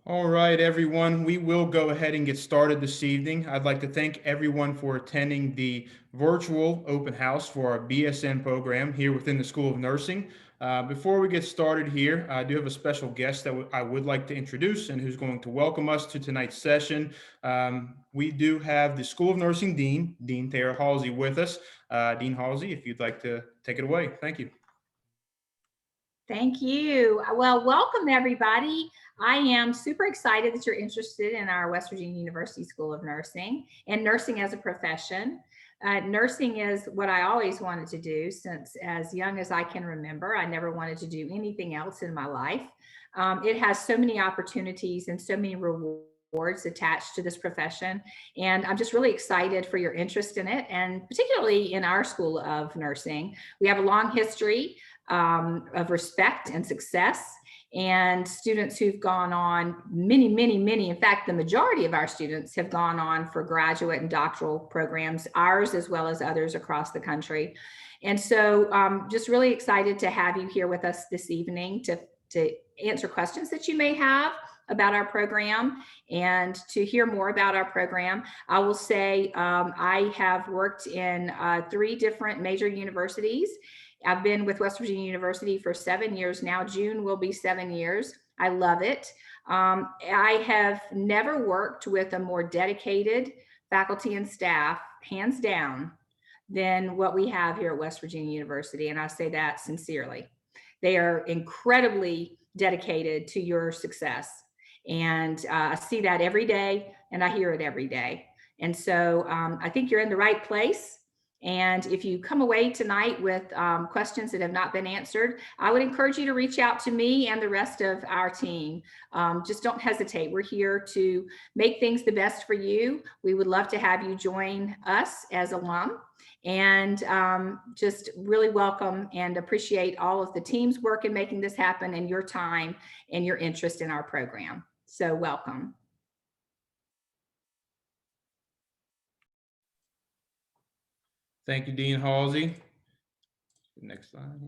All right, everyone, we will go ahead and get started this evening. I'd like to thank everyone for attending the virtual open house for our BSN program here within the School of Nursing. Before we get started here, I do have a special guest that I would like to introduce and who's going to welcome us to tonight's session. We do have the School of Nursing Dean, Dean Tara Halsey, with us. Dean Halsey, if you'd like to take it away. Thank you. Thank you. Well, welcome everybody. I am super excited that you're interested in our West Virginia University School of Nursing and nursing as a profession. Nursing is what I always wanted to do since as young as I can remember. I never wanted to do anything else in my life. It has so many opportunities and so many rewards attached to this profession. And I'm just really excited for your interest in it, and particularly in our School of Nursing. We have a long history of respect and success, and students who've gone on many, in fact, the majority of our students have gone on for graduate and doctoral programs, ours as well as others across the country. And so just really excited to have you here with us this evening to answer questions that you may have about our program and to hear more about our program. I will say I have worked in 3 different major universities. I've been with West Virginia University for 7 years now. June will be 7 years. I love it. I have never worked with a more dedicated faculty and staff, hands down, than what we have here at West Virginia University. And I say that sincerely. They are incredibly dedicated to your success. And I see that every day, and I hear it every day. And so I think you're in the right place. And if you come away tonight with questions that have not been answered, I would encourage you to reach out to me and the rest of our team. Just don't hesitate. We're here to make things the best for you. We would love to have you join us as alum, and just really welcome and appreciate all of the team's work in making this happen and your time and your interest in our program. So welcome. Thank you, Dean Halsey. Next slide.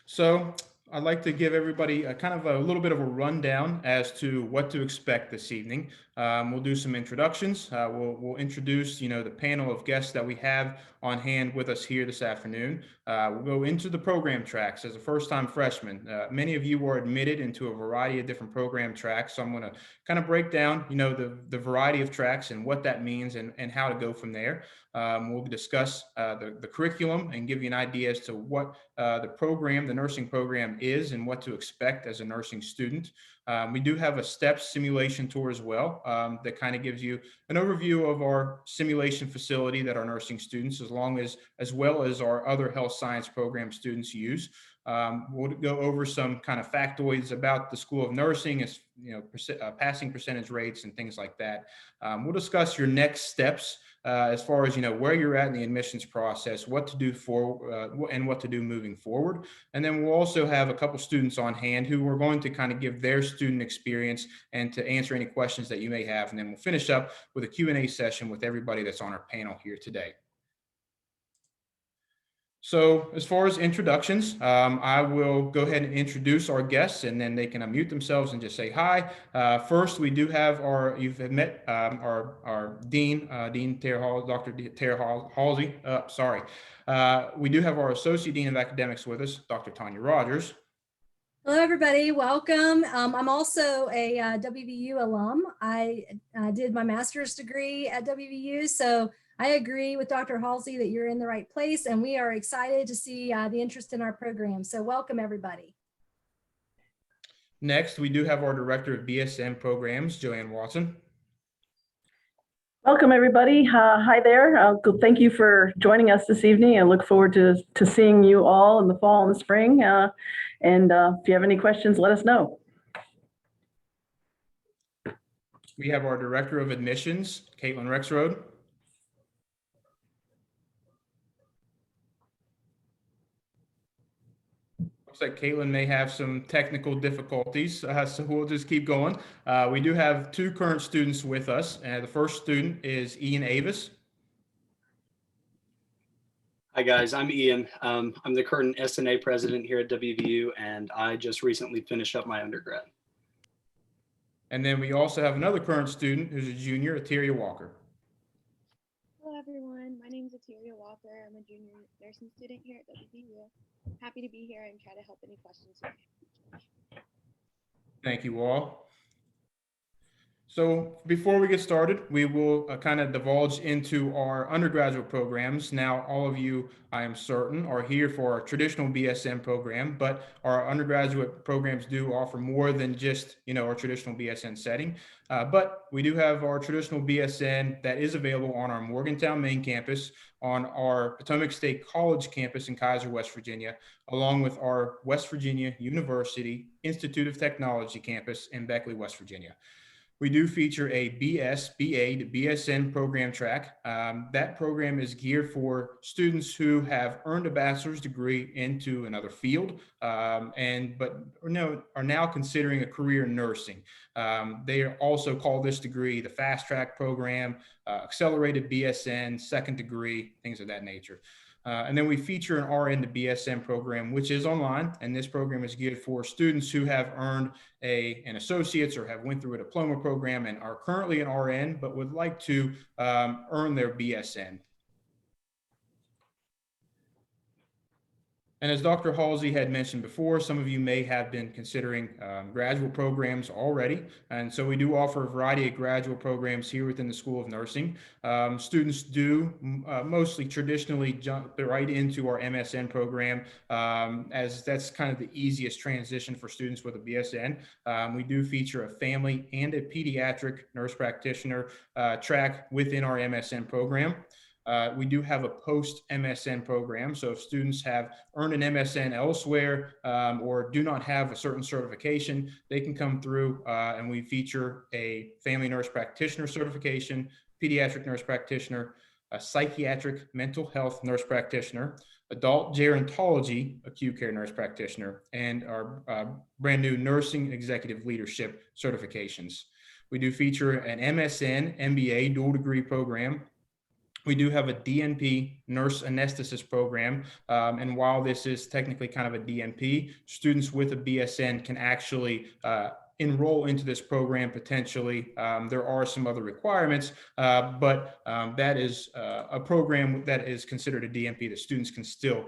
So I'd like to give everybody a kind of a little bit of a rundown as to what to expect this evening. We'll do some introductions. We'll introduce, the panel of guests that we have on hand with us here this afternoon. We'll go into the program tracks as a first-time freshman. Many of you were admitted into a variety of different program tracks. So I'm going to kind of break down, the variety of tracks and what that means and how to go from there. We'll discuss the curriculum and give you an idea as to what the nursing program is and what to expect as a nursing student. We do have a STEPS simulation tour as well that kind of gives you an overview of our simulation facility that our nursing students, as well as our other health science program students use. We'll go over some kind of factoids about the School of Nursing, as passing percentage rates and things like that. We'll discuss your next steps as far as where you're at in the admissions process, what to do and what to do moving forward. And then we'll also have a couple students on hand who are going to kind of give their student experience and to answer any questions that you may have. And then we'll finish up with a Q&A session with everybody that's on our panel here today. So as far as introductions, I will go ahead and introduce our guests, and then they can unmute themselves and just say hi. First, we do have you've met our Dean, Dean Tara Halsey, Dr. Tara Halsey. We do have our Associate Dean of Academics with us, Dr. Tanya Rogers. Hello, everybody. Welcome. I'm also a WVU alum. I did my master's degree at WVU, so I agree with Dr. Halsey that you're in the right place, and we are excited to see the interest in our program. So welcome, everybody. Next, we do have our Director of BSN Programs, Joanne Watson. Welcome, everybody. Hi there. Thank you for joining us this evening. I look forward to seeing you all in the fall and the spring. And if you have any questions, let us know. We have our Director of Admissions, Caitlin Rexroad. Looks like Caitlin may have some technical difficulties, so we'll just keep going. We do have 2 current students with us. The first student is Ian Avis. Hi guys, I'm Ian. I'm the current SNA president here at WVU, and I just recently finished up my undergrad. And then we also have another current student who's a junior, Ateria Walker. Hello everyone, my name is Ateria Walker. I'm a junior nursing student here at WVU. Happy to be here and try to help any questions you may. Thank you all. So before we get started, we will kind of divulge into our undergraduate programs. Now, all of you, I am certain, are here for our traditional BSN program, but our undergraduate programs do offer more than just, our traditional BSN setting. But we do have our traditional BSN that is available on our Morgantown main campus, on our Potomac State College campus in Kaiser, West Virginia, along with our West Virginia University Institute of Technology campus in Beckley, West Virginia. We do feature a BA to BSN program track. That program is geared for students who have earned a bachelor's degree into another field, but are now considering a career in nursing. They also call this degree the fast track program, accelerated BSN, second degree, things of that nature. And then we feature an RN to BSN program, which is online. And this program is geared for students who have earned an associate's or have went through a diploma program and are currently an RN, but would like to earn their BSN. And as Dr. Halsey had mentioned before, some of you may have been considering graduate programs already. And so we do offer a variety of graduate programs here within the School of Nursing. Students do mostly traditionally jump right into our MSN program, as that's kind of the easiest transition for students with a BSN. We do feature a family and a pediatric nurse practitioner track within our MSN program. We do have a post-MSN program. So if students have earned an MSN elsewhere or do not have a certain certification, they can come through and we feature a family nurse practitioner certification, pediatric nurse practitioner, a psychiatric mental health nurse practitioner, adult gerontology acute care nurse practitioner, and our brand new nursing executive leadership certifications. We do feature an MSN MBA dual degree program. We do have a DNP nurse anesthetist program. And while this is technically kind of a DNP, students with a BSN can actually enroll into this program potentially. There are some other requirements, but that is a program that is considered a DNP that students can still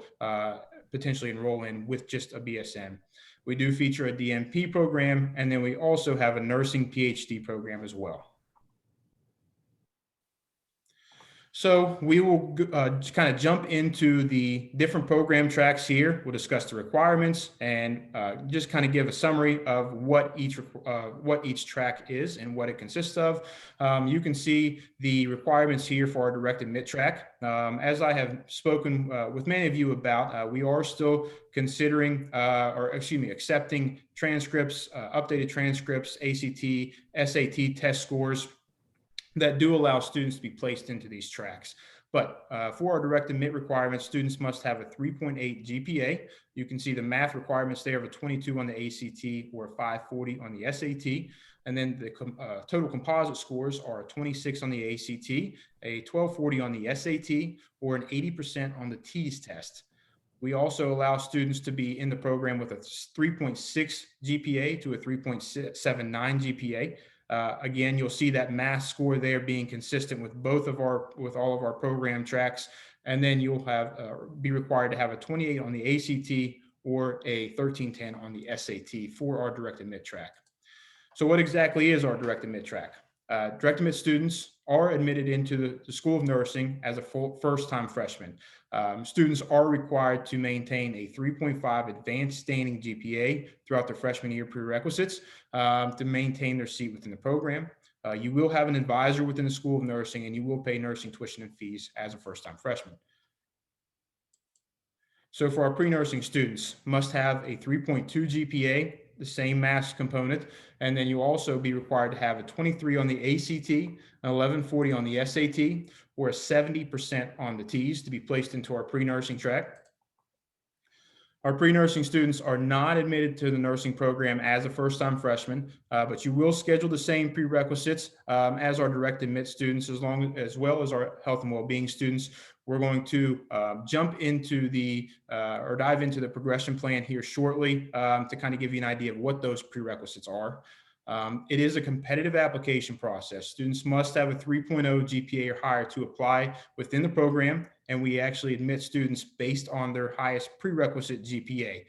potentially enroll in with just a BSN. We do feature a DNP program, and then we also have a nursing PhD program as well. So we will kind of jump into the different program tracks here. We'll discuss the requirements and just kind of give a summary of what each track is and what it consists of. You can see the requirements here for our direct admit track. As I have spoken with many of you about, we are still considering, accepting transcripts, updated transcripts, ACT, SAT test scores that do allow students to be placed into these tracks. But for our direct admit requirements, students must have a 3.8 GPA. You can see the math requirements there of a 22 on the ACT or a 540 on the SAT. And then the total composite scores are a 26 on the ACT, a 1240 on the SAT, or an 80% on the TEAS test. We also allow students to be in the program with a 3.6 GPA to a 3.79 GPA. Again, you'll see that math score there being consistent with all of our program tracks. And then you'll have be required to have a 28 on the ACT or a 1310 on the SAT for our direct admit track. So what exactly is our direct admit track? Direct admit students are admitted into the School of Nursing as a first-time freshman. Students are required to maintain a 3.5 advanced standing GPA throughout their freshman year prerequisites to maintain their seat within the program. You will have an advisor within the School of Nursing, and you will pay nursing tuition and fees as a first-time freshman. So for our pre-nursing students, must have a 3.2 GPA, the same math component, and then you'll also be required to have a 23 on the ACT, an 1140 on the SAT, or a 70% on the TEAS to be placed into our pre-nursing track. Our pre-nursing students are not admitted to the nursing program as a first-time freshman, but you will schedule the same prerequisites as our direct admit students, as well as our health and well-being students. We're going to jump into or dive into the progression plan here shortly to kind of give you an idea of what those prerequisites are. It is a competitive application process. Students must have a 3.0 GPA or higher to apply within the program, and we actually admit students based on their highest prerequisite GPA.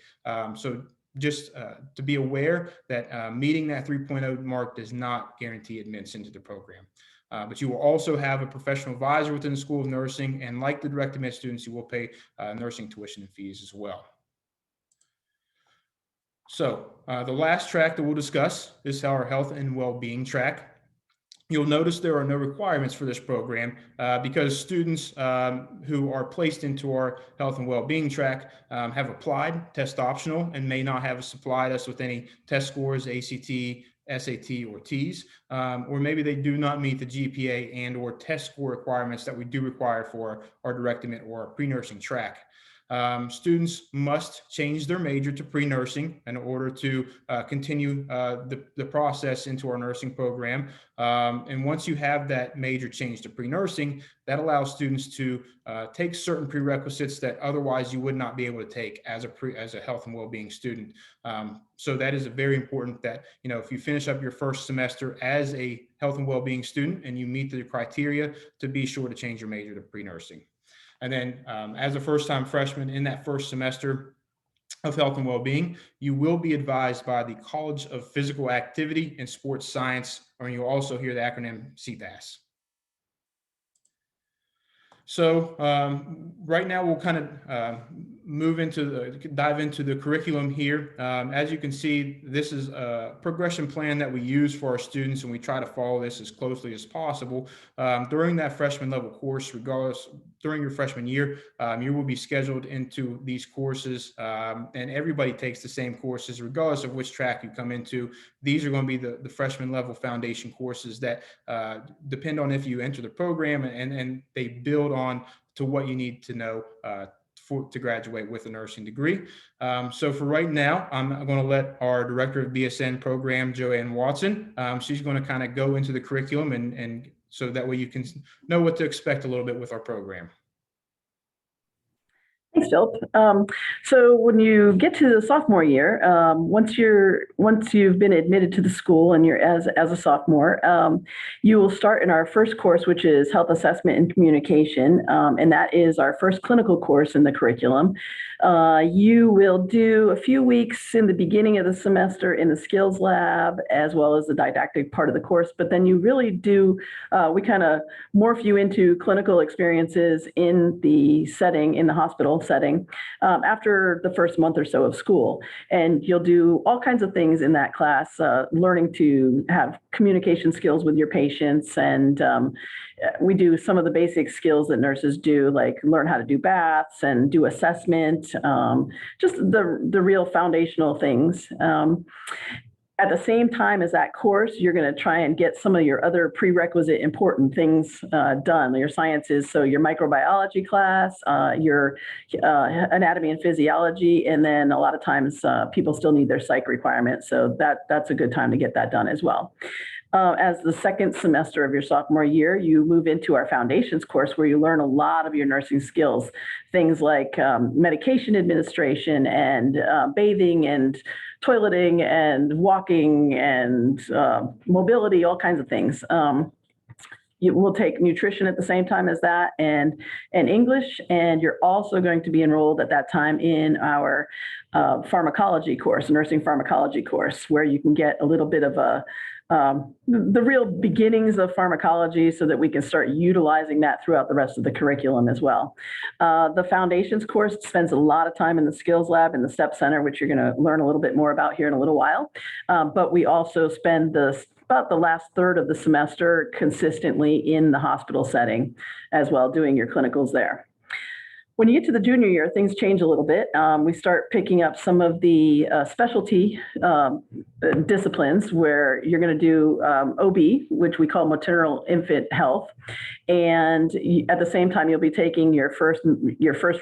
So just to be aware that meeting that 3.0 mark does not guarantee admittance into the program. But you will also have a professional advisor within the School of Nursing, and like the direct admit students, you will pay nursing tuition and fees as well. So the last track that we'll discuss is our health and well-being track. You'll notice there are no requirements for this program because students who are placed into our health and well-being track have applied, test optional, and may not have supplied us with any test scores, ACT, SAT, or T's, or maybe they do not meet the GPA and or test score requirements that we do require for our direct admit or our pre-nursing track. Students must change their major to pre-nursing in order to continue the process into our nursing program. And once you have that major change to pre-nursing, that allows students to take certain prerequisites that otherwise you would not be able to take as a health and well-being student. So that is very important that, you know, if you finish up your first semester as a health and well-being student and you meet the criteria, to be sure to change your major to pre-nursing. And then as a first-time freshman in that first semester of health and well-being, you will be advised by the College of Physical Activity and Sports Science, or you'll also hear the acronym CPAS. So right now we'll kind of dive into the curriculum here. As you can see, this is a progression plan that we use for our students, and we try to follow this as closely as possible. During that freshman level course, regardless, during your freshman year, you will be scheduled into these courses, and everybody takes the same courses regardless of which track you come into. These are going to be the freshman level foundation courses that depend on if you enter the program, and they build on to what you need to know to graduate with a nursing degree. So for right now, I'm going to let our director of BSN program, Joanne Watson, she's going to kind of go into the curriculum and so that way you can know what to expect a little bit with our program. Thanks, Philip. So when you get to the sophomore year, once you've been admitted to the school and you're as a sophomore, you will start in our first course, which is Health Assessment and Communication, and that is our first clinical course in the curriculum. You will do a few weeks in the beginning of the semester in the skills lab, as well as the didactic part of the course, but then you really do, we kind of morph you into clinical experiences in the setting, in the hospital setting, after the first month or so of school. And you'll do all kinds of things in that class, learning to have communication skills with your patients. And we do some of the basic skills that nurses do, like learn how to do baths and do assessment, just the real foundational things. At the same time as that course, you're going to try and get some of your other prerequisite important things done, your sciences. So your microbiology class, your anatomy and physiology, and then a lot of times people still need their psych requirements. So that's a good time to get that done as well. As the second semester of your sophomore year, you move into our foundations course where you learn a lot of your nursing skills, things like medication administration and bathing and toileting and walking and mobility, all kinds of things. You will take nutrition at the same time as that and English, and you're also going to be enrolled at that time in our pharmacology course, nursing pharmacology course, where you can get a little bit of the real beginnings of pharmacology so that we can start utilizing that throughout the rest of the curriculum as well. The foundations course spends a lot of time in the skills lab and the step center, which you're going to learn a little bit more about here in a little while. But we also spend about the last third of the semester consistently in the hospital setting as well, doing your clinicals there. When you get to the junior year, things change a little bit. We start picking up some of the specialty disciplines where you're going to do OB, which we call maternal infant health. And at the same time, you'll be taking your first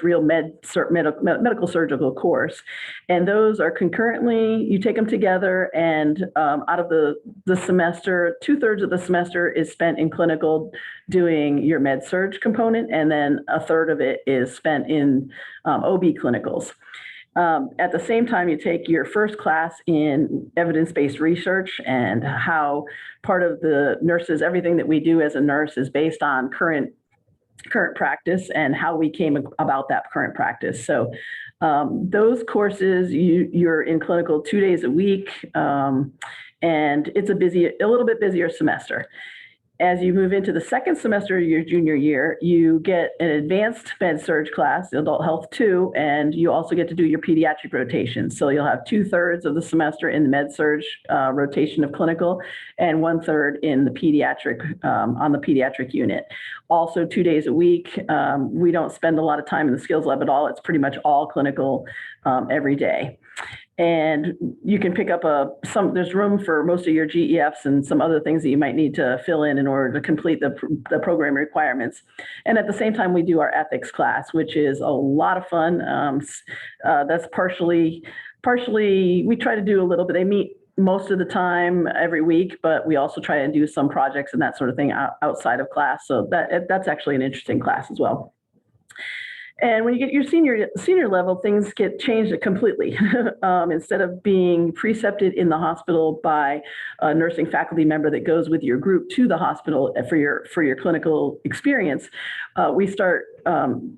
real medical surgical course. And those are concurrently, you take them together, and out of the semester, 2/3 of the semester is spent in clinical doing your med surg component, and then 1/3 of it is spent in OB clinicals. At the same time, you take your first class in evidence-based research and how part of the nurses, everything that we do as a nurse is based on current practice and how we came about that current practice. So those courses, you're in clinical 2 days a week, and it's a little bit busier semester. As you move into the second semester of your junior year, you get an advanced med surg class, adult health 2, and you also get to do your pediatric rotation. So you'll have 2/3 of the semester in the med surg rotation of clinical and 1/3 in the pediatric, on the pediatric unit. Also 2 days a week. We don't spend a lot of time in the skills lab at all. It's pretty much all clinical every day. And you can pick up there's room for most of your GEFs and some other things that you might need to fill in order to complete the program requirements. And at the same time, we do our ethics class, which is a lot of fun. That's partially, we try to do a little bit. They meet most of the time every week, but we also try and do some projects and that sort of thing outside of class. So that's actually an interesting class as well. And when you get your senior level, things get changed completely. Instead of being precepted in the hospital by a nursing faculty member that goes with your group to the hospital for your clinical experience, we start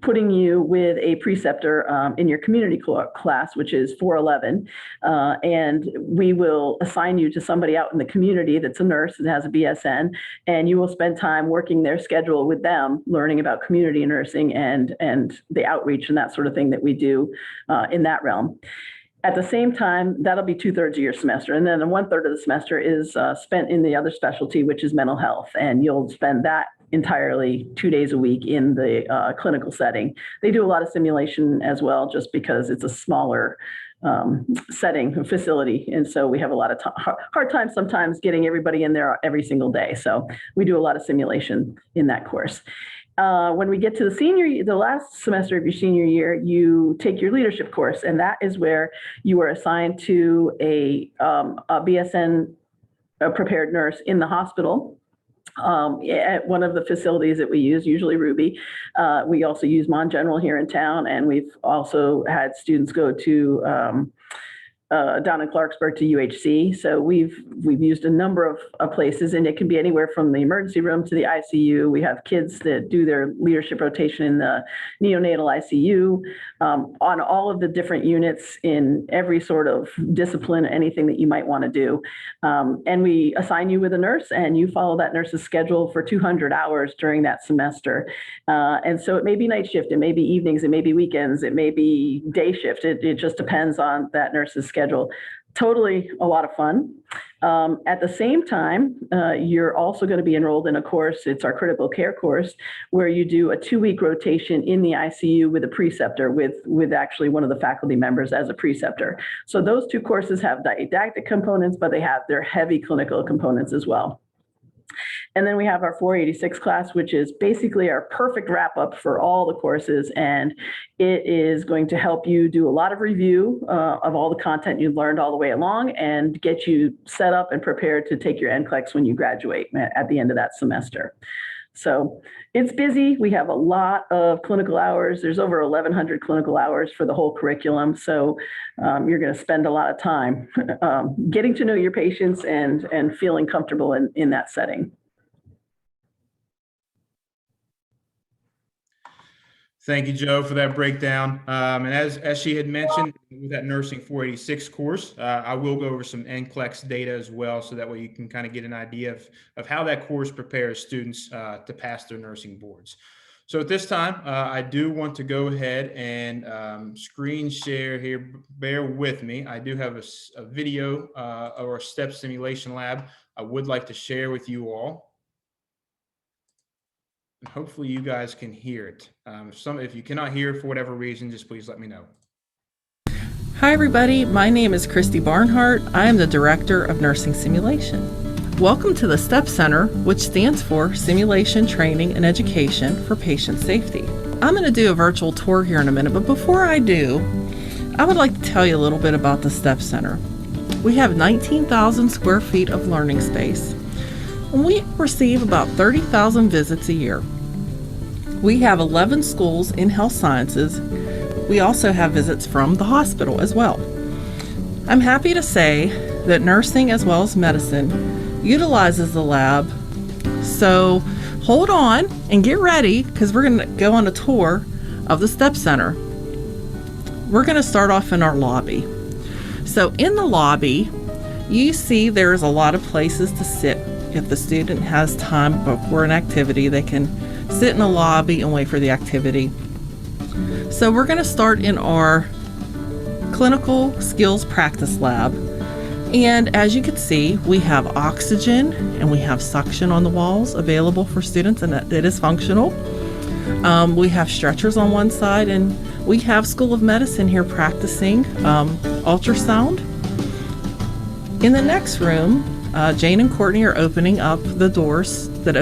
putting you with a preceptor in your community class, which is 411, and we will assign you to somebody out in the community that's a nurse that has a BSN, and you will spend time working their schedule with them, learning about community nursing and the outreach and that sort of thing that we do in that realm. At the same time, that'll be 2/3 of your semester. And then 1/3 of the semester is spent in the other specialty, which is mental health. And you'll spend that entirely 2 days a week in the clinical setting. They do a lot of simulation as well, just because it's a smaller setting facility. And so we have a lot of hard time sometimes getting everybody in there every single day. So we do a lot of simulation in that course. When we get to the last semester of your senior year, you take your leadership course, and that is where you are assigned to a BSN prepared nurse in the hospital. At one of the facilities that we use, usually Ruby. We also use Mon General here in town, and we've also had students go to down in Clarksburg to UHC. So we've used a number of places, and it can be anywhere from the emergency room to the ICU. We have kids that do their leadership rotation in the neonatal ICU, on all of the different units in every sort of discipline, anything that you might want to do. And we assign you with a nurse, and you follow that nurse's schedule for 200 hours during that semester. And so it may be night shift, it may be evenings, it may be weekends, it may be day shift. It just depends on that nurse's schedule. Totally a lot of fun. At the same time, you're also going to be enrolled in a course. It's our critical care course, where you do a 2-week rotation in the ICU with a preceptor, with actually one of the faculty members as a preceptor. So those 2 courses have didactic components, but they have their heavy clinical components as well. And then we have our 486 class, which is basically our perfect wrap up for all the courses. And it is going to help you do a lot of review of all the content you've learned all the way along and get you set up and prepared to take your NCLEX when you graduate at the end of that semester. So it's busy. We have a lot of clinical hours. There's over 1,100 clinical hours for the whole curriculum. So you're going to spend a lot of time getting to know your patients and feeling comfortable in that setting. Thank you, Joe, for that breakdown. And as she had mentioned, with that nursing 486 course, I will go over some NCLEX data as well, so that way you can kind of get an idea of how that course prepares students to pass their nursing boards. So at this time, I do want to go ahead and screen share here. Bear with me. I do have a video or a STEP simulation lab I would like to share with you all. And hopefully you guys can hear it. If you cannot hear for whatever reason, just please let me know. Hi everybody, my name is Christy Barnhart. I am the Director of Nursing Simulation. Welcome to the STEP Center, which stands for Simulation Training and Education for Patient Safety. I'm going to do a virtual tour here in a minute, but before I do, I would like to tell you a little bit about the STEP Center. We have 19,000 square feet of learning space. We receive about 30,000 visits a year. We have 11 schools in health sciences, We also have visits from the hospital as well. I'm happy to say that nursing as well as medicine utilizes the lab. So hold on and get ready, because we're going to go on a tour of the STEP Center. We're going to start off in our lobby. So in the lobby, you see there's a lot of places to sit. If the student has time before an activity, they can sit in the lobby and wait for the activity. So we're going to start in our clinical skills practice lab. And as you can see, we have oxygen and we have suction on the walls available for students, and it is functional. We have stretchers on one side, and we have School of Medicine here practicing ultrasound. In the next room, Jane and Courtney are opening up the doors that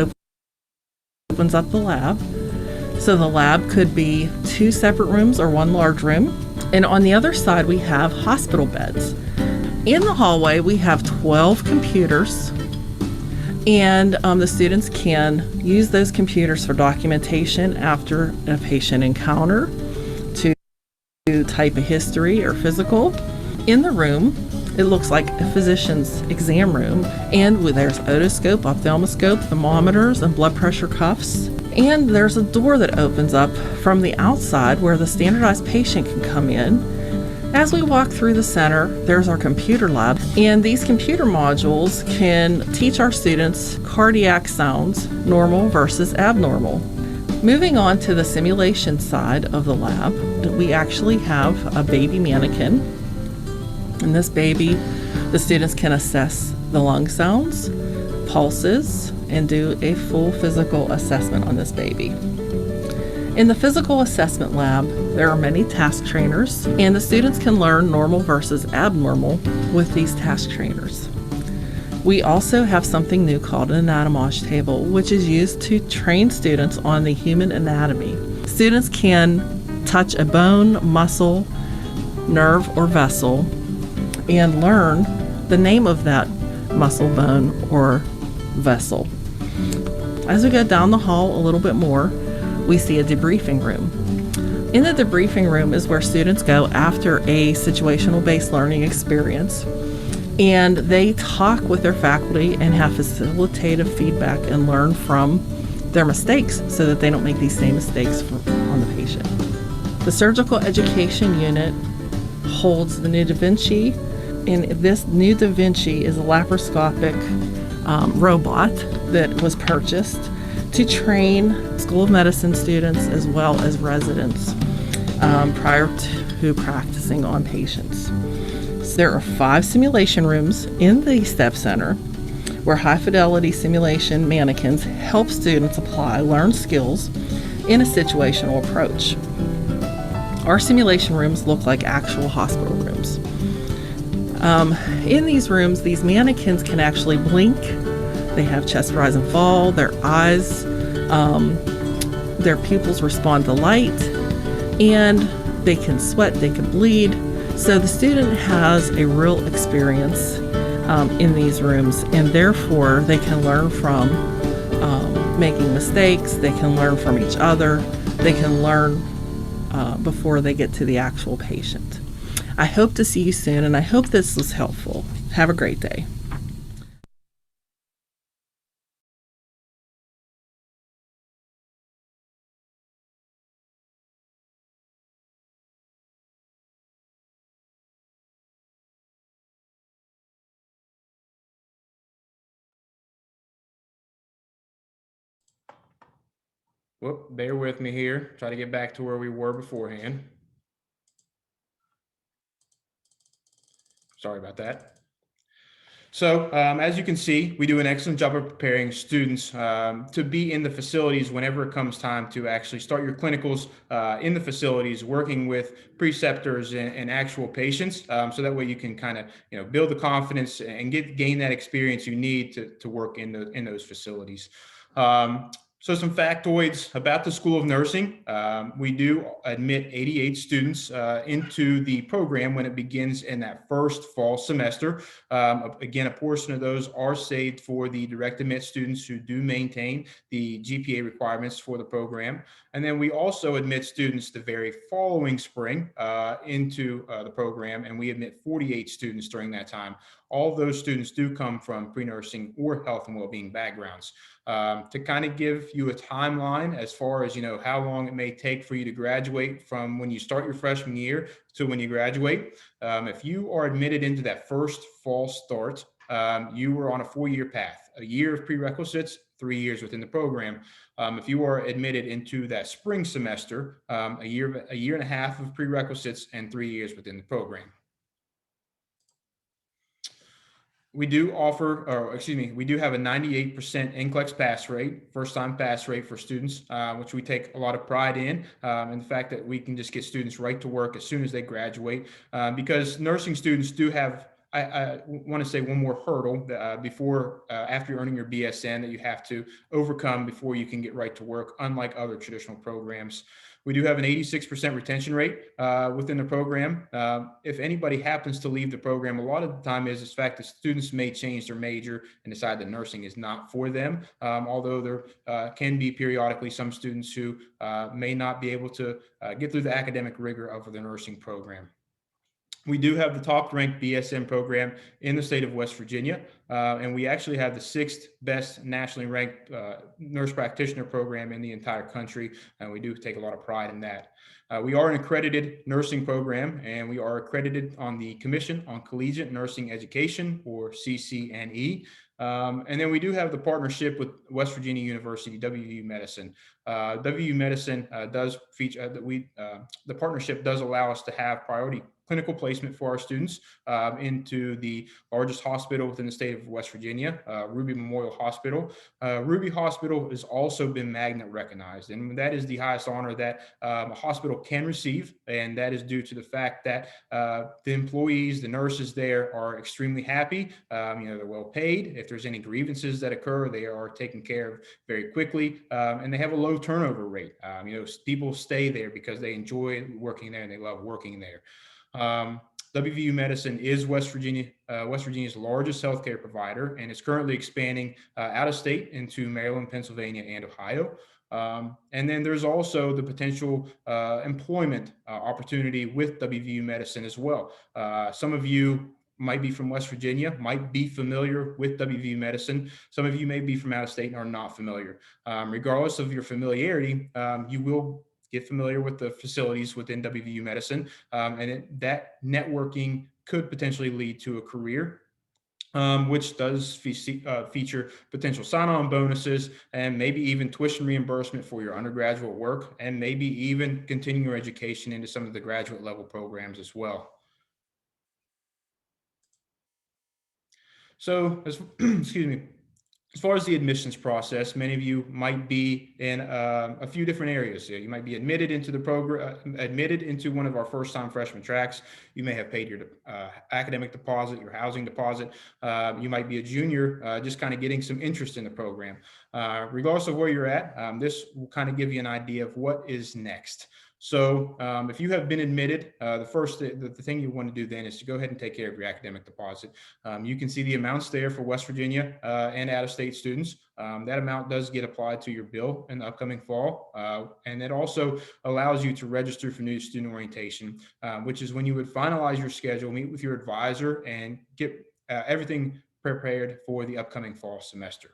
opens up the lab. So the lab could be 2 separate rooms or 1 large room. And on the other side, we have hospital beds. In the hallway, we have 12 computers, and the students can use those computers for documentation after a patient encounter, to type a history or physical. In the room, it looks like a physician's exam room, and there's otoscope, ophthalmoscope, thermometers, and blood pressure cuffs. And there's a door that opens up from the outside where the standardized patient can come in. As we walk through the center, there's our computer lab, and these computer modules can teach our students cardiac sounds, normal versus abnormal. Moving on to the simulation side of the lab, we actually have a baby mannequin. In this baby, the students can assess the lung sounds, pulses, and do a full physical assessment on this baby. In the physical assessment lab, there are many task trainers, and the students can learn normal versus abnormal with these task trainers. We also have something new called an anatomage table, which is used to train students on the human anatomy. Students can touch a bone, muscle, nerve, or vessel and learn the name of that muscle, bone, or vessel. As we go down the hall a little bit more, we see a debriefing room. In the debriefing room is where students go after a situational-based learning experience, and they talk with their faculty and have facilitative feedback and learn from their mistakes so that they don't make these same mistakes on the patient. The surgical education unit holds the new Da Vinci, and this new Da Vinci is a laparoscopic robot that was purchased to train School of Medicine students as well as residents prior to practicing on patients. So there are 5 simulation rooms in the STEP Center where high-fidelity simulation mannequins help students apply learned skills in a situational approach. Our simulation rooms look like actual hospital rooms. In these rooms, these mannequins can actually blink. They have chest rise and fall, their eyes, their pupils respond to light, and they can sweat, they can bleed. So the student has a real experience in these rooms, and therefore they can learn from making mistakes, they can learn from each other, they can learn before they get to the actual patient. I hope to see you soon, and I hope this was helpful. Have a great day. Whoop, bear with me here. Try to get back to where we were beforehand. Sorry about that. So as you can see, we do an excellent job of preparing students to be in the facilities whenever it comes time to actually start your clinicals in the facilities, working with preceptors and actual patients. So that way you can kind of build the confidence and gain that experience you need to work in those facilities. So some factoids about the School of Nursing. We do admit 88 students into the program when it begins in that first fall semester. Again, a portion of those are saved for the direct admit students who do maintain the GPA requirements for the program. And then we also admit students the very following spring into the program, and we admit 48 students during that time. All of those students do come from pre-nursing or health and well-being backgrounds. To kind of give you a timeline as far as, how long it may take for you to graduate from when you start your freshman year to when you graduate. If you are admitted into that first fall start, you were on a 4-year path, a year of prerequisites, 3 years within the program. If you are admitted into that spring semester, a year and a half of prerequisites and 3 years within the program. We do we do have a 98% NCLEX pass rate, first time pass rate for students, which we take a lot of pride in, and the fact that we can just get students right to work as soon as they graduate, because nursing students do have, I want to say one more hurdle after you're earning your BSN that you have to overcome before you can get right to work, unlike other traditional programs. We do have an 86% retention rate within the program. If anybody happens to leave the program, a lot of the time is the fact that students may change their major and decide that nursing is not for them, although there can be periodically some students who may not be able to get through the academic rigor of the nursing program. We do have the top ranked BSN program in the state of West Virginia, and we actually have the 6th best nationally ranked nurse practitioner program in the entire country, and we do take a lot of pride in that. We are an accredited nursing program, and we are accredited on the Commission on Collegiate Nursing Education, or CCNE. And then we do have the partnership with West Virginia University, WVU Medicine. WVU Medicine does feature the partnership does allow us to have priority clinical placement for our students into the largest hospital within the state of West Virginia, Ruby Memorial Hospital. Ruby Hospital has also been magnet recognized, and that is the highest honor that a hospital can receive, and that is due to the fact that the employees, the nurses there are extremely happy. They're well paid. If there's any grievances that occur, they are taken care of very quickly, and they have a low turnover rate. People stay there because they enjoy working there and they love working there. WVU Medicine is West Virginia's largest healthcare provider, and is currently expanding out of state into Maryland, Pennsylvania, and Ohio. And then there's also the potential employment opportunity with WVU Medicine as well. Some of you might be from West Virginia, might be familiar with WVU Medicine. Some of you may be from out of state and are not familiar. Regardless of your familiarity, you will get familiar with the facilities within WVU Medicine, that networking could potentially lead to a career, which does feature potential sign-on bonuses and maybe even tuition reimbursement for your undergraduate work, and maybe even continue your education into some of the graduate level programs as well. So, excuse me. As far as the admissions process, many of you might be in a few different areas. You might be admitted into the program, admitted into one of our first-time freshman tracks. You may have paid your academic deposit, your housing deposit. You might be a junior, just kind of getting some interest in the program. Regardless of where you're at, this will kind of give you an idea of what is next. So if you have been admitted, the thing you want to do then is to go ahead and take care of your academic deposit. You can see the amounts there for West Virginia and out-of-state students. That amount does get applied to your bill in the upcoming fall. And it also allows you to register for new student orientation, which is when you would finalize your schedule, meet with your advisor, and get everything prepared for the upcoming fall semester.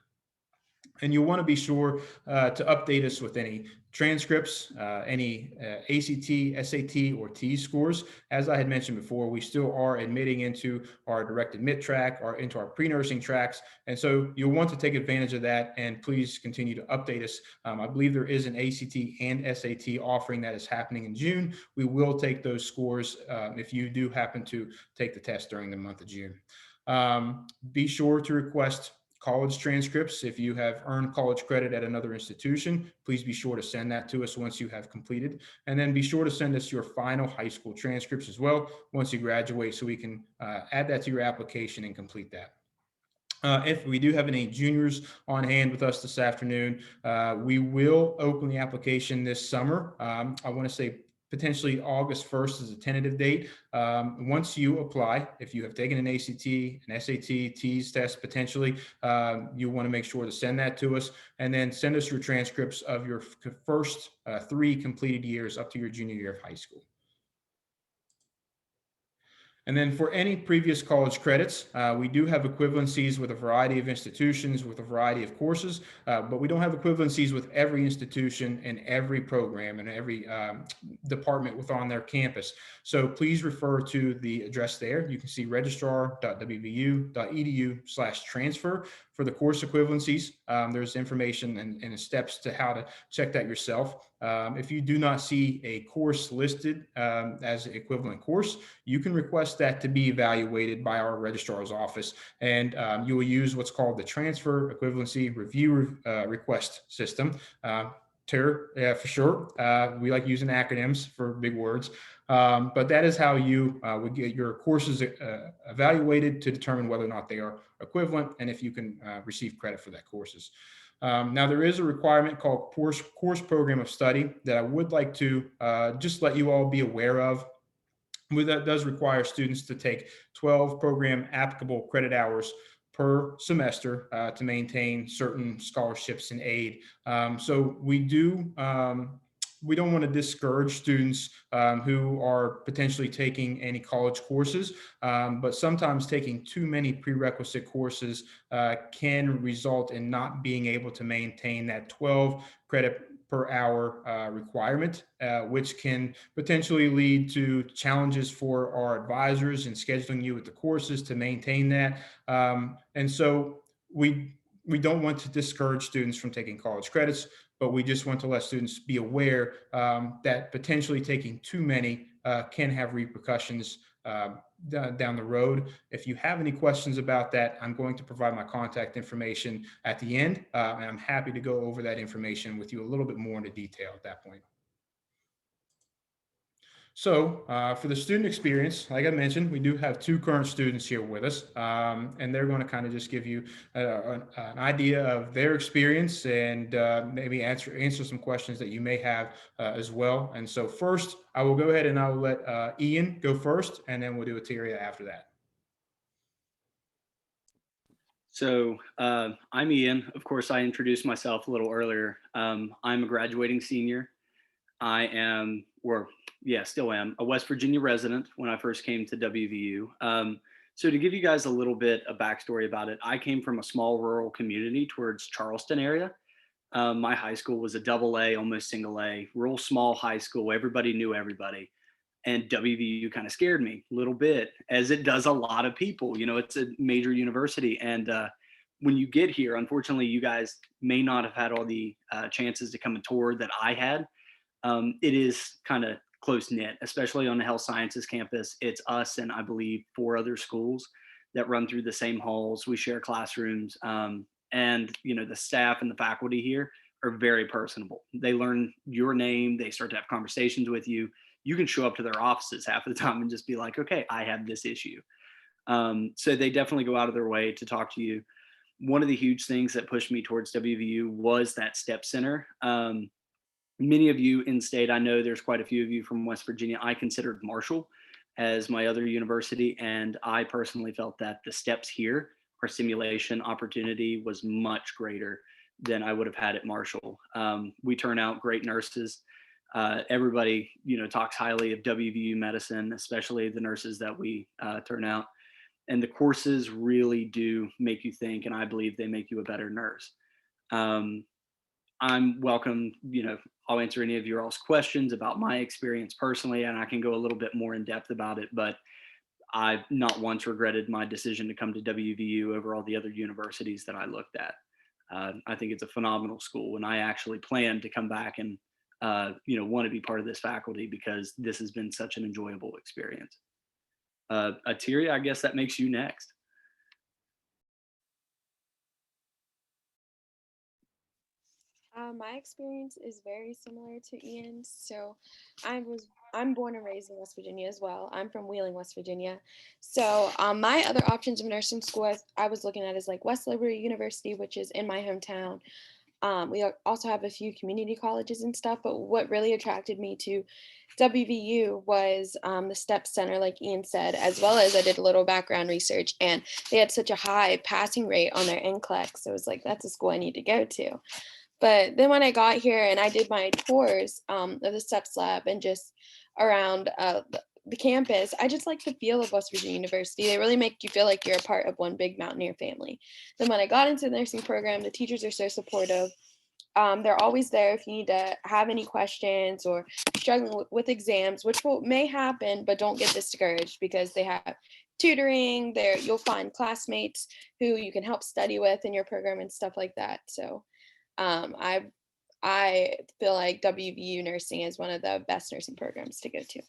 And you'll want to be sure to update us with any transcripts, any ACT, SAT, or T scores. As I had mentioned before, we still are admitting into our direct admit track or into our pre-nursing tracks. And so you'll want to take advantage of that, and please continue to update us. I believe there is an ACT and SAT offering that is happening in June. We will take those scores if you do happen to take the test during the month of June. Be sure to request college transcripts. If you have earned college credit at another institution, please be sure to send that to us once you have completed. And then be sure to send us your final high school transcripts as well once you graduate, so we can add that to your application and complete that. If we do have any juniors on hand with us this afternoon, we will open the application this summer. I want to say potentially August 1st is a tentative date. Once you apply, if you have taken an ACT, an SAT, TEAS test potentially, you want to make sure to send that to us, and then send us your transcripts of your first 3 completed years up to your junior year of high school. And then for any previous college credits, we do have equivalencies with a variety of institutions with a variety of courses, but we don't have equivalencies with every institution and every program and every department within their campus. So please refer to the address there. You can see registrar.wvu.edu/transfer for the course equivalencies. There's information and steps to how to check that yourself. If you do not see a course listed as an equivalent course, you can request that to be evaluated by our registrar's office, and you will use what's called the Transfer Equivalency Review Request System. TER for short. We like using acronyms for big words, but that is how you would get your courses evaluated to determine whether or not they are equivalent and if you can receive credit for that courses. Now, there is a requirement called course program of study that I would like to just let you all be aware of. That does require students to take 12 program applicable credit hours per semester to maintain certain scholarships and aid. So we don't want to discourage students who are potentially taking any college courses, but sometimes taking too many prerequisite courses can result in not being able to maintain that 12 credit per hour requirement, which can potentially lead to challenges for our advisors in scheduling you with the courses to maintain that. And so we don't want to discourage students from taking college credits, but we just want to let students be aware that potentially taking too many can have repercussions down the road. If you have any questions about that, I'm going to provide my contact information at the end, and I'm happy to go over that information with you a little bit more into detail at that point. So for the student experience, like I mentioned, we do have 2 current students here with us, and they're going to kind of just give you an idea of their experience and maybe answer some questions that you may have as well. And so first, I will go ahead and I will let Ian go first, and then we'll do Ateria after that. So I'm Ian. Of course, I introduced myself a little earlier. I'm a graduating senior. I am, or yeah, still am, a West Virginia resident when I first came to WVU. So to give you guys a little bit of backstory about it, I came from a small rural community towards Charleston area. My high school was a AA, almost single A, real small high school. Everybody knew everybody. And WVU kind of scared me a little bit, as it does a lot of people. You know, it's a major university. And when you get here, unfortunately, you guys may not have had all the chances to come and tour that I had. It is kind of close knit, especially on the health sciences campus. It's us and I believe 4 other schools that run through the same halls. We share classrooms, and you know, the staff and the faculty here are very personable. They learn your name. They start to have conversations with you. You can show up to their offices half of the time and just be like, okay, I have this issue. So they definitely go out of their way to talk to you. One of the huge things that pushed me towards WVU was that STEP Center. Many of you in state, I know there's quite a few of you from West Virginia. I considered Marshall as my other university, and I personally felt that the steps here, our simulation opportunity was much greater than I would have had at Marshall. We turn out great nurses. Everybody, you know, talks highly of WVU medicine, especially the nurses that we turn out. And the courses really do make you think, and I believe they make you a better nurse. I'm welcome, you know, I'll answer any of your all's questions about my experience personally, and I can go a little bit more in depth about it, but I've not once regretted my decision to come to WVU over all the other universities that I looked at. I think it's a phenomenal school, and I actually plan to come back and, you know, want to be part of this faculty because this has been such an enjoyable experience. Ateria, I guess that makes you next. My experience is very similar to Ian's. So I was I'm born and raised in West Virginia as well. I'm from Wheeling, West Virginia. So my other options of nursing school I was looking at is like West Liberty University, which is in my hometown. We also have a few community colleges and stuff, but what really attracted me to WVU was the STEP Center, like Ian said, as well as I did a little background research, and they had such a high passing rate on their NCLEX. So it was like, that's a school I need to go to. But then when I got here and I did my tours of the STEPS lab and just around the campus, I just like the feel of West Virginia University. They really make you feel like you're a part of one big Mountaineer family. Then when I got into the nursing program, the teachers are so supportive. They're always there if you need to have any questions or struggling with exams, which may happen, but don't get discouraged because they have tutoring there. You'll find classmates who you can help study with in your program and stuff like that. So I feel like WVU nursing is one of the best nursing programs to go to.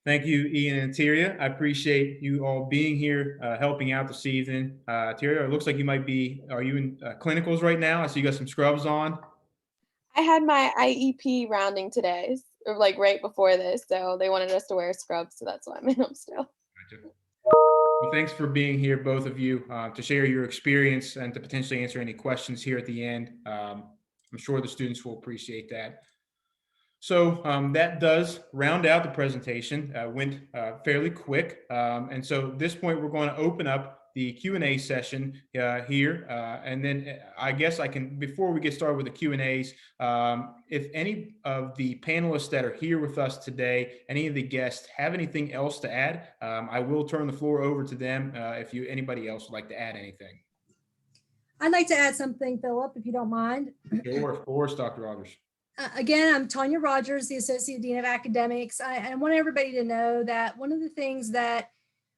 Thank you, Ian and Tyria. I appreciate you all being here, helping out this evening. Tyria, it looks like you might be, are you in clinicals right now? I see you got some scrubs on. I had my IEP rounding today, or like right before this, so they wanted us to wear scrubs, so that's why I'm in them still. Well, thanks for being here, both of you, to share your experience and to potentially answer any questions here at the end. I'm sure the students will appreciate that. So that does round out the presentation. Went fairly quick. And so at this point, we're going to open up the Q&A session here. And then I guess I can, before we get started with the Q&As, if any of the panelists that are here with us today, any of the guests have anything else to add, I will turn the floor over to them if anybody else would like to add anything. I'd like to add something, Philip, if you don't mind. Sure, of course, Dr. Rogers. Again, I'm Tanya Rogers, the Associate Dean of Academics. I want everybody to know that one of the things that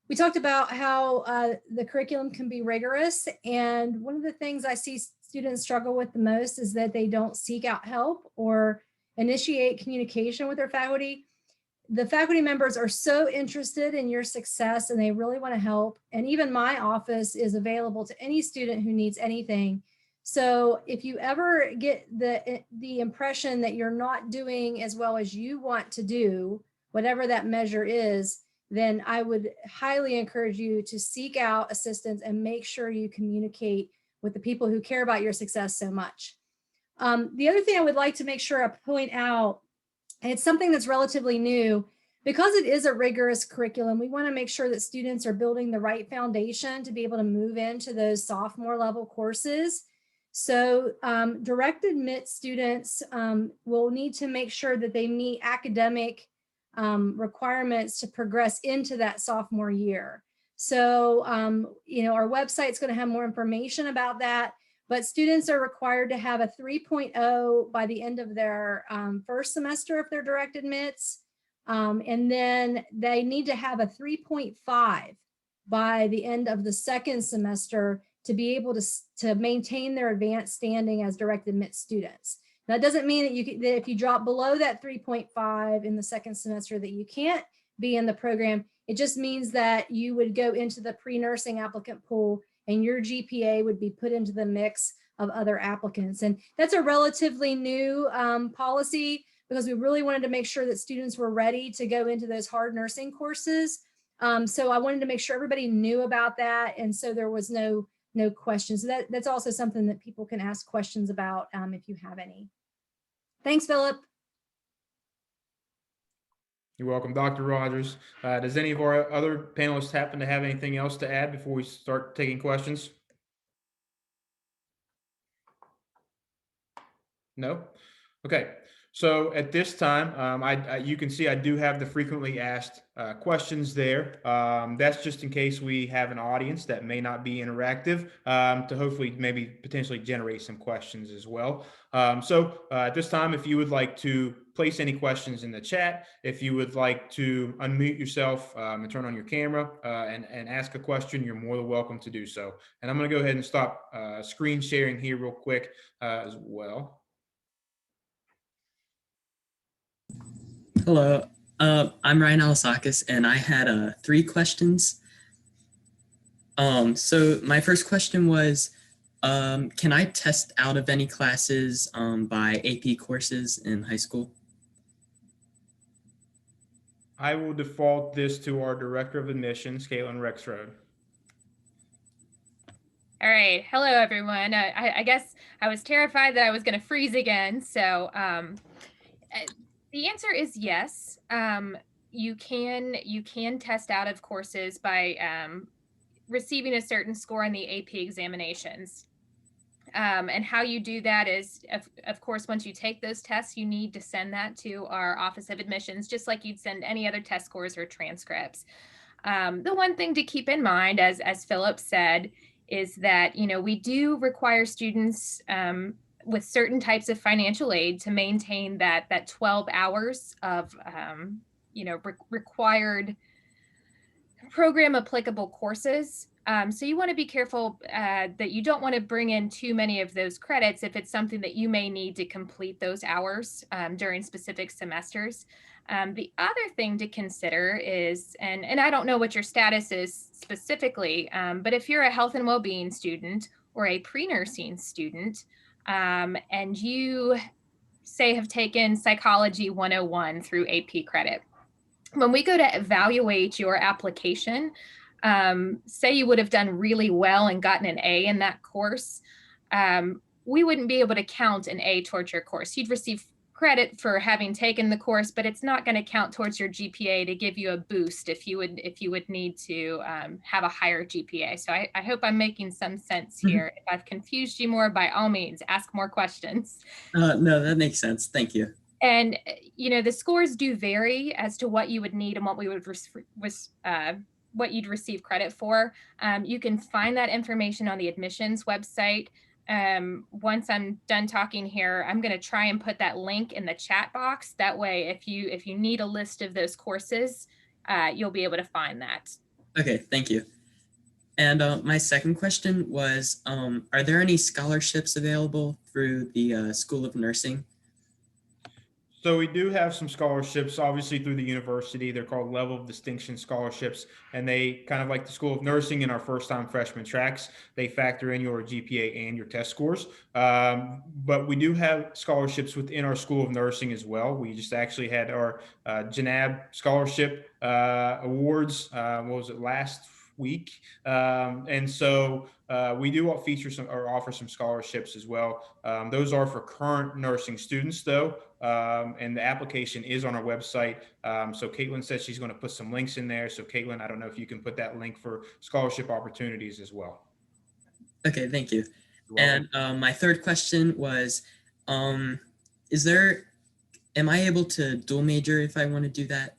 we talked about how the curriculum can be rigorous. And one of the things I see students struggle with the most is that they don't seek out help or initiate communication with their faculty. The faculty members are so interested in your success and they really want to help. And even my office is available to any student who needs anything. So if you ever get the impression that you're not doing as well as you want to do, whatever that measure is, then I would highly encourage you to seek out assistance and make sure you communicate with the people who care about your success so much. The other thing I would like to make sure I point out, and it's something that's relatively new, because it is a rigorous curriculum, we want to make sure that students are building the right foundation to be able to move into those sophomore level courses. So direct admit students will need to make sure that they meet academic requirements to progress into that sophomore year. So, our website's going to have more information about that, but students are required to have a 3.0 by the end of their first semester if they're direct admits. And then they need to have a 3.5 by the end of the second semester to be able to maintain their advanced standing as direct admit students. That doesn't mean that if you drop below that 3.5 in the second semester that you can't be in the program. It just means that you would go into the pre-nursing applicant pool and your GPA would be put into the mix of other applicants. And that's a relatively new policy because we really wanted to make sure that students were ready to go into those hard nursing courses. So I wanted to make sure everybody knew about that. And so there was no questions. So that's also something that people can ask questions about if you have any. Thanks, Philip. You're welcome, Dr. Rogers. Does any of our other panelists happen to have anything else to add before we start taking questions? No? Okay. So at this time, you can see I do have the frequently asked questions there. That's just in case we have an audience that may not be interactive to hopefully maybe potentially generate some questions as well. So at this time, if you would like to place any questions in the chat, if you would like to unmute yourself and turn on your camera and ask a question, you're more than welcome to do so. And I'm going to go ahead and stop screen sharing here real quick as well. Hello, I'm Ryan Alasakis, and I had 3 questions. So my first question was, Can I test out of any classes by AP courses in high school? I will default this to our Director of Admissions, Caitlin Rexroad. All right. Hello, everyone. I guess I was terrified that I was going to freeze again. So the answer is yes. You can test out of courses by receiving a certain score on the AP examinations. And how you do that is, of course, once you take those tests, you need to send that to our Office of Admissions, just like you'd send any other test scores or transcripts. The one thing to keep in mind, as Philip said, is that, we do require students with certain types of financial aid to maintain that 12 hours of, required program applicable courses. So you want to be careful that you don't want to bring in too many of those credits if it's something that you may need to complete those hours during specific semesters. The other thing to consider is, and I don't know what your status is specifically, but if you're a health and well-being student or a pre-nursing student, and you say have taken Psychology 101 through AP credit, when we go to evaluate your application, say you would have done really well and gotten an A in that course, we wouldn't be able to count an A towards your course. You'd receive credit for having taken the course, but it's not going to count towards your GPA to give you a boost if you would need to have a higher GPA. So I hope I'm making some sense here. If I've confused you more, by all means, ask more questions. No, that makes sense. Thank you. And, the scores do vary as to what you would need and what we would what you'd receive credit for. You can find that information on the admissions website. Once I'm done talking here, I'm going to try and put that link in the chat box. That way, if you need a list of those courses, you'll be able to find that. Okay, thank you. And my second question was, are there any scholarships available through the School of Nursing? So we do have some scholarships, obviously through the university. They're called Level of Distinction scholarships, and they kind of like the School of Nursing in our first-time freshman tracks. They factor in your GPA and your test scores. But we do have scholarships within our School of Nursing as well. We just actually had our Janab Scholarship Awards. What was it, last week? And so we do feature some or offer some scholarships as well. Those are for current nursing students, though. And the application is on our website. So Caitlin says she's going to put some links in there. So Caitlin, I don't know if you can put that link for scholarship opportunities as well. Okay, thank you. And my third question was, am I able to dual major if I want to do that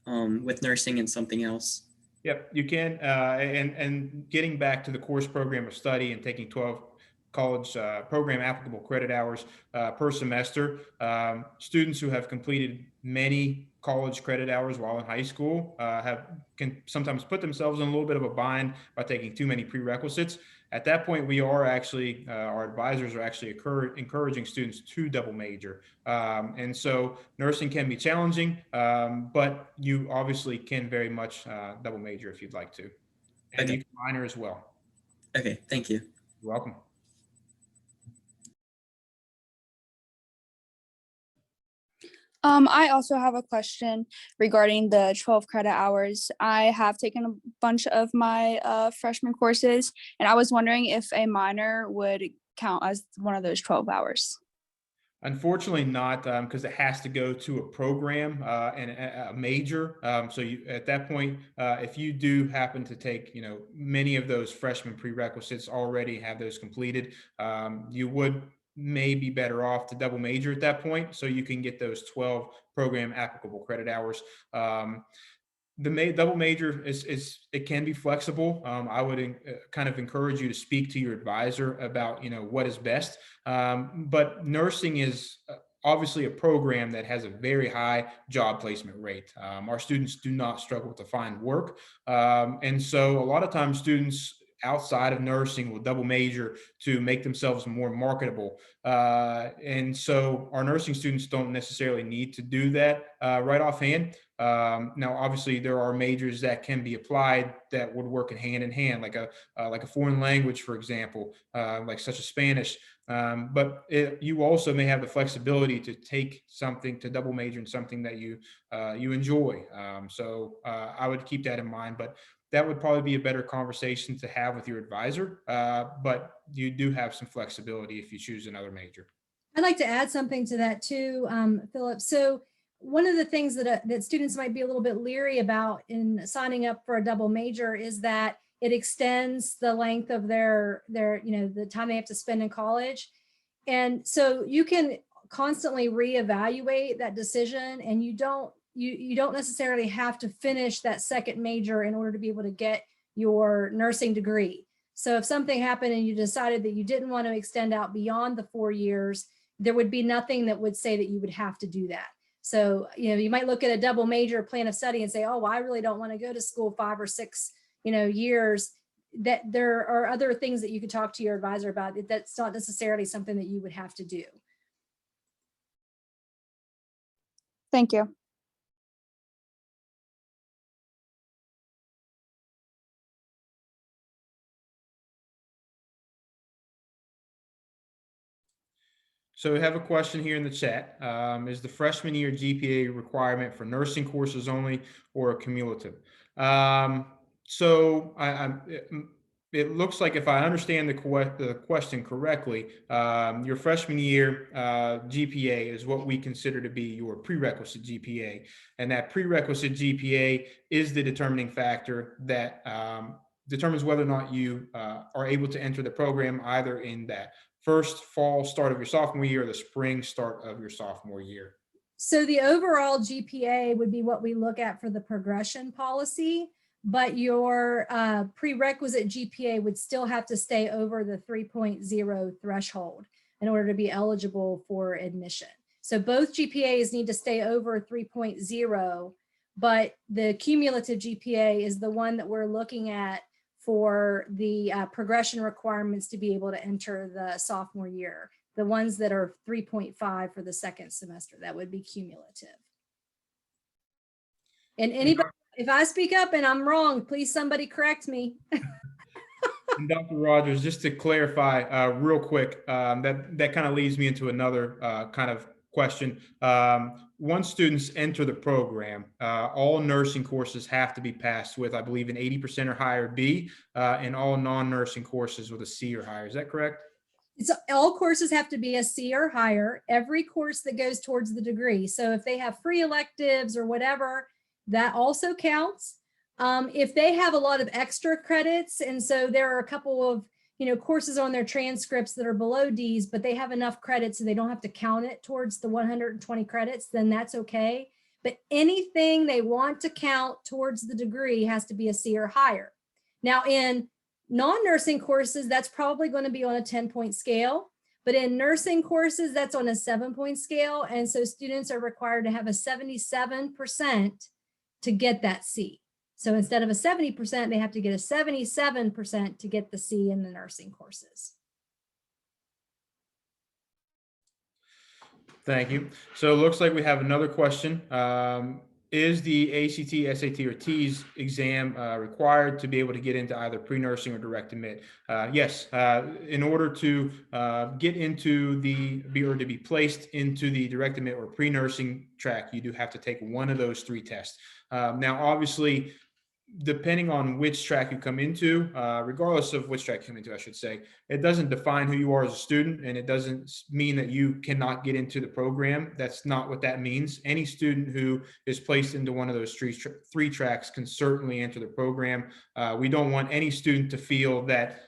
with nursing and something else? Yep, you can. And getting back to the course program of study and taking 12 college program applicable credit hours per semester. Students who have completed many college credit hours while in high school can sometimes put themselves in a little bit of a bind by taking too many prerequisites. At that point, we are actually, our advisors are actually encouraging students to double major. And so nursing can be challenging, but you obviously can very much double major if you'd like to. And okay. You can minor as well. Okay, thank you. You're welcome. I also have a question regarding the 12 credit hours. I have taken a bunch of my freshman courses, and I was wondering if a minor would count as one of those 12 hours. Unfortunately not, because it has to go to a program and a major. So at that point, if you do happen to take, many of those freshman prerequisites already have those completed, you would may be better off to double major at that point, so you can get those 12 program applicable credit hours. The double major it can be flexible. I would kind of encourage you to speak to your advisor about what is best. But nursing is obviously a program that has a very high job placement rate. Our students do not struggle to find work, and so a lot of times students outside of nursing will double major to make themselves more marketable. And so our nursing students don't necessarily need to do that right offhand. Now, obviously, there are majors that can be applied that would work in hand, like a foreign language, for example, like such as Spanish. But you also may have the flexibility to take something, to double major in something that you enjoy. So I would keep that in mind. But that would probably be a better conversation to have with your advisor. But you do have some flexibility if you choose another major. I'd like to add something to that too, Philip. So one of the things that students might be a little bit leery about in signing up for a double major is that it extends the length of their the time they have to spend in college. And so you can constantly reevaluate that decision, and you don't necessarily have to finish that second major in order to be able to get your nursing degree. So if something happened and you decided that you didn't want to extend out beyond the 4 years, there would be nothing that would say that you would have to do that. So, you might look at a double major plan of study and say, oh, well, I really don't want to go to school 5 or 6, years. That there are other things that you could talk to your advisor about. That's not necessarily something that you would have to do. Thank you. So we have a question here in the chat. Is the freshman year GPA requirement for nursing courses only or cumulative? So it looks like, if I understand the question correctly, your freshman year GPA is what we consider to be your prerequisite GPA. And that prerequisite GPA is the determining factor that determines whether or not you are able to enter the program, either in that first fall start of your sophomore year or the spring start of your sophomore year. So the overall GPA would be what we look at for the progression policy, but your prerequisite GPA would still have to stay over the 3.0 threshold in order to be eligible for admission. So both GPAs need to stay over 3.0, but the cumulative GPA is the one that we're looking at for the progression requirements to be able to enter the sophomore year. The ones that are 3.5 for the second semester, that would be cumulative. And anybody, if I speak up and I'm wrong, please somebody correct me. And Dr. Rogers, just to clarify real quick, that kind of leads me into another kind of question. Once students enter the program, all nursing courses have to be passed with, I believe, an 80% or higher B, and all non-nursing courses with a C or higher. Is that correct? It's all courses have to be a C or higher. Every course that goes towards the degree. So if they have free electives or whatever, that also counts. If they have a lot of extra credits, and so there are a couple of courses on their transcripts that are below D's, but they have enough credits so they don't have to count it towards the 120 credits, then that's okay. But anything they want to count towards the degree has to be a C or higher. Now in non-nursing courses, that's probably going to be on a 10-point scale, but in nursing courses, that's on a 7-point scale. And so students are required to have a 77% to get that C. So instead of a 70%, they have to get a 77% to get the C in the nursing courses. Thank you. So it looks like we have another question. Is the ACT, SAT, or TEAS exam required to be able to get into either pre-nursing or direct admit? Yes. In order to get into to be placed into the direct admit or pre-nursing track, you do have to take one of those 3 tests. Now, obviously, depending on which track you come into, regardless of which track you come into, I should say, it doesn't define who you are as a student, and it doesn't mean that you cannot get into the program. That's not what that means. Any student who is placed into one of those 3 tracks can certainly enter the program. We don't want any student to feel that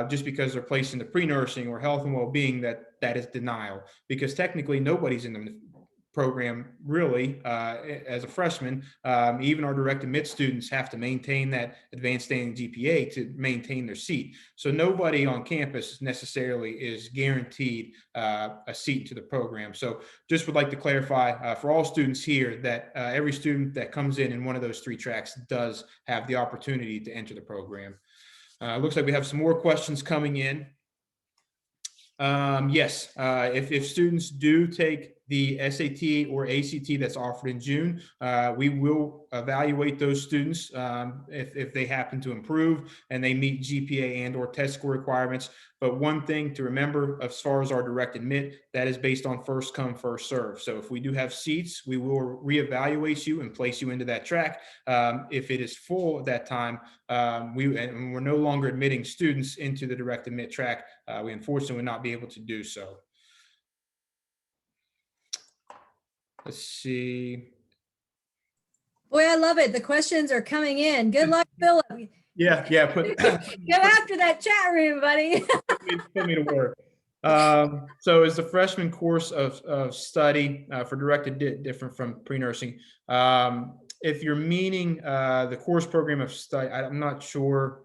just because they're placed into pre-nursing or health and well-being that is denial, because technically nobody's in the program really as a freshman. Even our direct admit students have to maintain that advanced standing GPA to maintain their seat. So nobody on campus necessarily is guaranteed a seat to the program. So just would like to clarify for all students here that every student that comes in one of those 3 tracks does have the opportunity to enter the program. Looks like we have some more questions coming in. Yes, if students do take the SAT or ACT that's offered in June, we will evaluate those students if they happen to improve and they meet GPA and or test score requirements. But one thing to remember as far as our direct admit, that is based on first come, first serve. So if we do have seats, we will reevaluate you and place you into that track. If it is full at that time, we're no longer admitting students into the direct admit track, we unfortunately would not be able to do so. Let's see. Boy, I love it. The questions are coming in. Good luck, Philip. Yeah. Go after that chat room, buddy. Put me to work. So is the freshman course of study for directed different from pre-nursing? If you're meaning the course program of study, I'm not sure.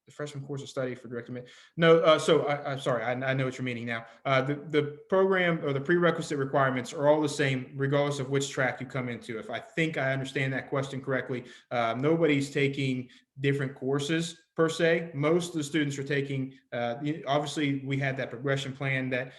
The freshman course of study for direct admit. No, so I'm sorry, I know what you're meaning now. The program or the prerequisite requirements are all the same, regardless of which track you come into. If I think I understand that question correctly, nobody's taking different courses per se. Most of the students are taking, obviously we had that progression plan that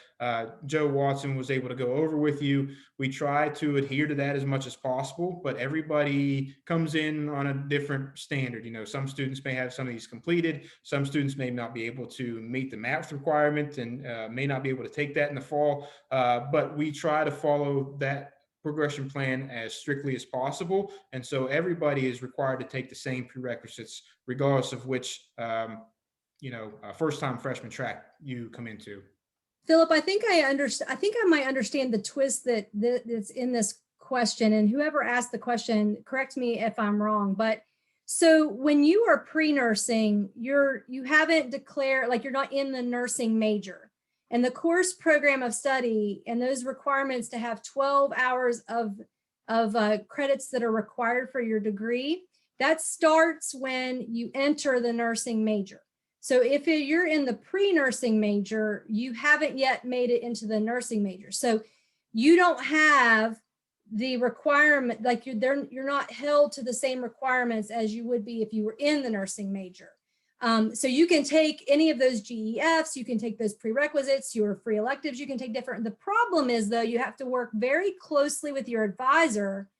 Joe Watson was able to go over with you. We try to adhere to that as much as possible, but everybody comes in on a different standard. You know, some students may have some of these completed, some students may not be able to meet the math requirement and may not be able to take that in the fall, but we try to follow that progression plan as strictly as possible. And so everybody is required to take the same prerequisites, regardless of which, first-time freshman track you come into. Philip, I think I might understand the twist that's in this question, and whoever asked the question, correct me if I'm wrong, but so when you are pre-nursing, you haven't declared, like you're not in the nursing major. And the course program of study and those requirements to have 12 hours of credits that are required for your degree, that starts when you enter the nursing major. So if you're in the pre-nursing major, you haven't yet made it into the nursing major. So you don't have the requirement, like you're not held to the same requirements as you would be if you were in the nursing major. So you can take any of those GEFs, you can take those prerequisites, your free electives, you can take different. The problem is though, you have to work very closely with your advisor,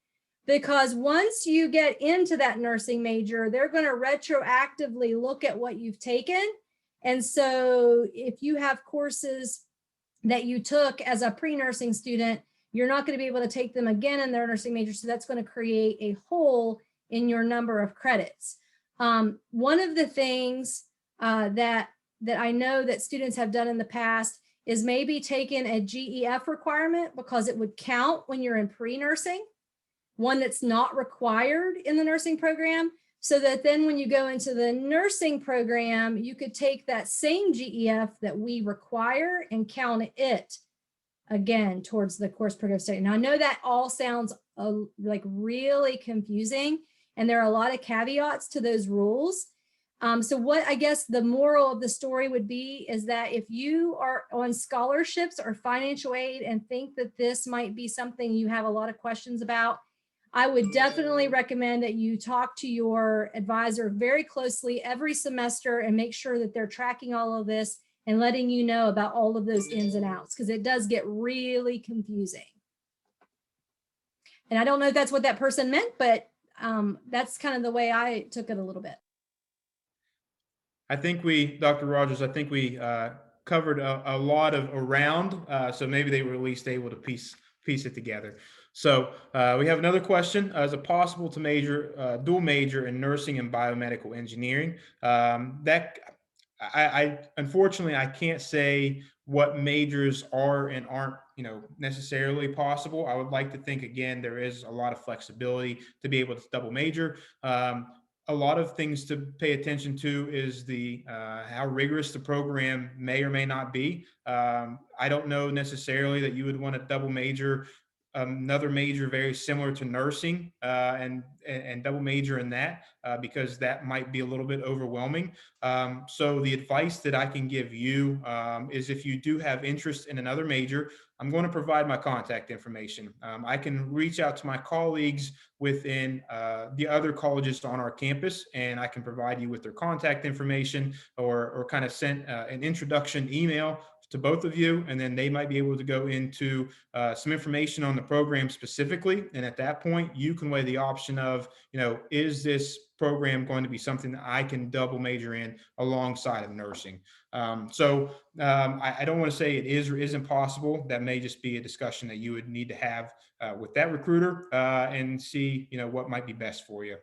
because once you get into that nursing major, they're going to retroactively look at what you've taken. And so if you have courses that you took as a pre-nursing student, you're not going to be able to take them again in their nursing major. So that's going to create a hole in your number of credits. One of the things that I know that students have done in the past is maybe taken a GEF requirement because it would count when you're in pre-nursing, one that's not required in the nursing program, so that then when you go into the nursing program, you could take that same GEF that we require and count it again towards the course program study. Now I know that all sounds like really confusing, and there are a lot of caveats to those rules. So what I guess the moral of the story would be is that if you are on scholarships or financial aid and think that this might be something you have a lot of questions about, I would definitely recommend that you talk to your advisor very closely every semester and make sure that they're tracking all of this and letting you know about all of those ins and outs, because it does get really confusing. And I don't know if that's what that person meant, but that's kind of the way I took it a little bit. I think Dr. Rogers, I think we covered a lot of around, so maybe they were at least able to piece it together. So we have another question. Is it possible to dual major in nursing and biomedical engineering? Unfortunately, I can't say what majors are and aren't, necessarily possible. I would like to think, again, there is a lot of flexibility to be able to double major. A lot of things to pay attention to is how rigorous the program may or may not be. I don't know necessarily that you would want to double major another major very similar to nursing and double major in that because that might be a little bit overwhelming. So the advice that I can give you is if you do have interest in another major, I'm going to provide my contact information. I can reach out to my colleagues within the other colleges on our campus, and I can provide you with their contact information or kind of send an introduction email to both of you, and then they might be able to go into some information on the program specifically. And at that point, you can weigh the option of, is this program going to be something that I can double major in alongside of nursing? I don't want to say it is or isn't possible. That may just be a discussion that you would need to have with that recruiter and see, what might be best for you.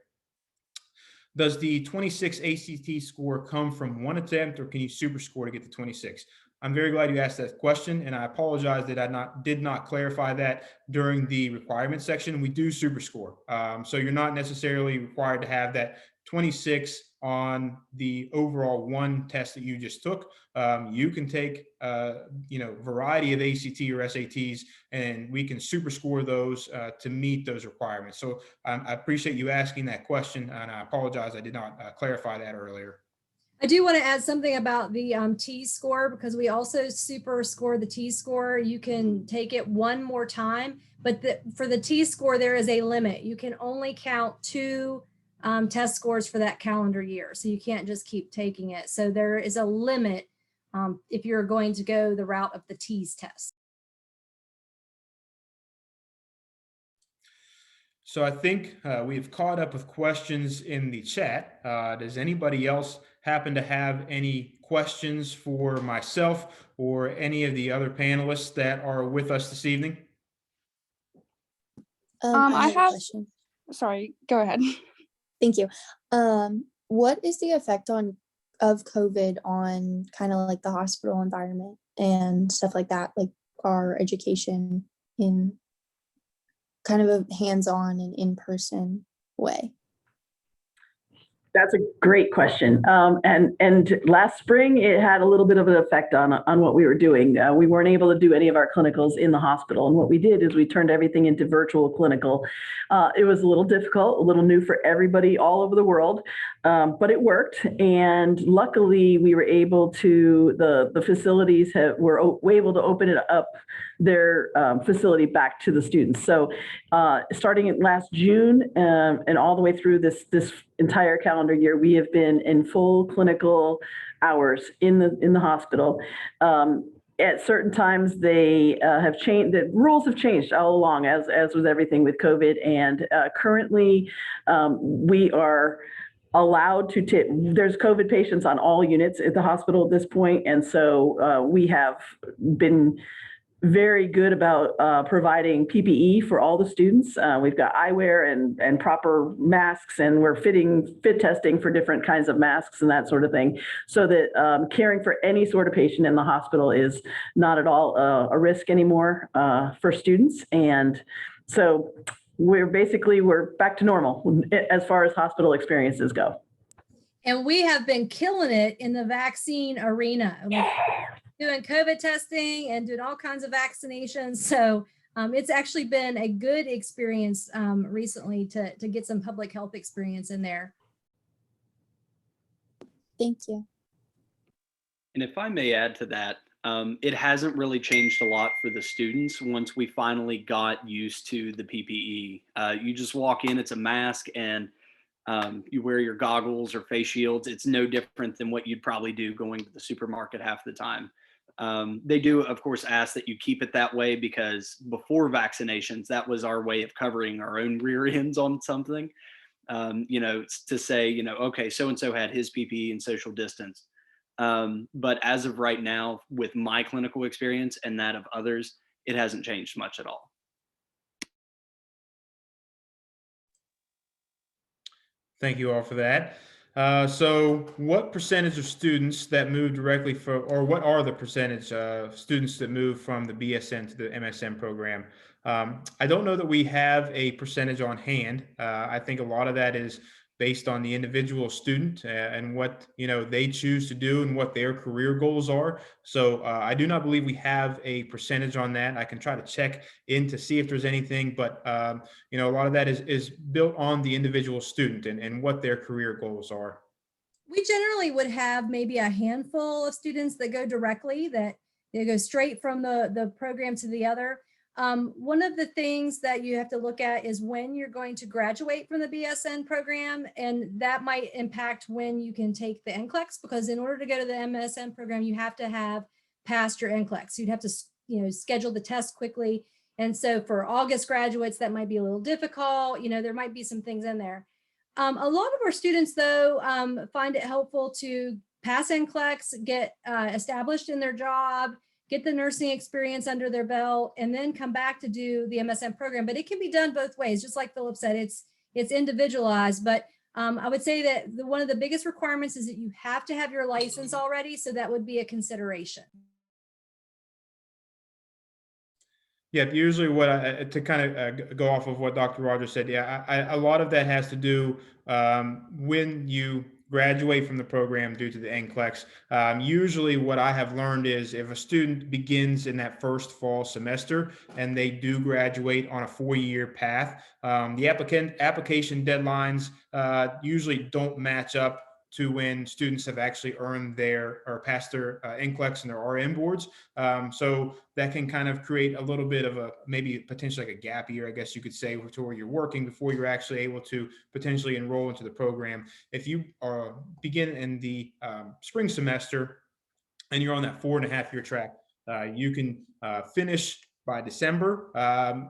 Does the 26 ACT score come from one attempt, or can you super score to get to 26? I'm very glad you asked that question, and I apologize that I did not clarify that during the requirement section. We do super score. So you're not necessarily required to have that 26 on the overall one test that you just took. You can take, variety of ACT or SATs, and we can super score those to meet those requirements. So I appreciate you asking that question, and I apologize I did not clarify that earlier. I do want to add something about the T-score, because we also super score the T-score. You can take it one more time, but for the T-score, there is a limit. You can only count 2 test scores for that calendar year. So you can't just keep taking it. So there is a limit if you're going to go the route of the T's test. So I think we've caught up with questions in the chat. Does anybody else happen to have any questions for myself or any of the other panelists that are with us this evening? I have a question. Sorry, go ahead. Thank you. What is the effect of COVID on kind of like the hospital environment and stuff like that, like our education in kind of a hands-on and in-person way? That's a great question. And last spring, it had a little bit of an effect on what we were doing. We weren't able to do any of our clinicals in the hospital. And what we did is we turned everything into virtual clinical. It was a little difficult, a little new for everybody all over the world, but it worked. And luckily, we were able to, the facilities were able to open it up, their facility back to the students. So starting in last June and all the way through this entire calendar year, we have been in full clinical hours in the hospital. At certain times, they have changed. The rules have changed all along, as with everything with COVID. And currently, we are allowed to take. There's COVID patients on all units at the hospital at this point, and so we have been very good about providing PPE for all the students. We've got eyewear and proper masks, and we're fit testing for different kinds of masks and that sort of thing, so that caring for any sort of patient in the hospital is not at all a risk anymore for students. And so we're back to normal as far as hospital experiences go. And we have been killing it in the vaccine arena. Doing COVID testing and doing all kinds of vaccinations. So it's actually been a good experience recently to get some public health experience in there. Thank you. And if I may add to that, it hasn't really changed a lot for the students once we finally got used to the PPE. You just walk in, it's a mask, and you wear your goggles or face shields. It's no different than what you'd probably do going to the supermarket half the time. They do, of course, ask that you keep it that way, because before vaccinations, that was our way of covering our own rear ends on something. To say, okay, so-and-so had his PPE and social distance. But as of right now, with my clinical experience and that of others, it hasn't changed much at all. Thank you all for that. So what percentage of students that move directly or what are the percentage of students that move from the BSN to the MSN program? I don't know that we have a percentage on hand. I think a lot of that is based on the individual student and what they choose to do and what their career goals are. So I do not believe we have a percentage on that. I can try to check in to see if there's anything, but a lot of that is built on the individual student and what their career goals are. We generally would have maybe a handful of students that go directly, that they go straight from the program to the other. One of the things that you have to look at is when you're going to graduate from the BSN program, and that might impact when you can take the NCLEX, because in order to go to the MSN program, you have to have passed your NCLEX. You'd have to, schedule the test quickly. And so for August graduates, that might be a little difficult. There might be some things in there. A lot of our students, though, find it helpful to pass NCLEX, get established in their job, get the nursing experience under their belt, and then come back to do the MSN program. But it can be done both ways. Just like Philip said, it's individualized. But I would say that one of the biggest requirements is that you have to have your license already. So that would be a consideration. Yeah, usually what to kind of go off of what Dr. Rogers said, yeah, a lot of that has to do when you graduate from the program due to the NCLEX. Usually what I have learned is if a student begins in that first fall semester and they do graduate on a 4-year path, the application deadlines usually don't match up to when students have actually earned their or passed their NCLEX and their RN boards. So that can kind of create a little bit of a maybe potentially like a gap year, I guess you could say, to where you're working before you're actually able to potentially enroll into the program. If you begin in the spring semester and you're on that 4.5-year track, you can finish by December,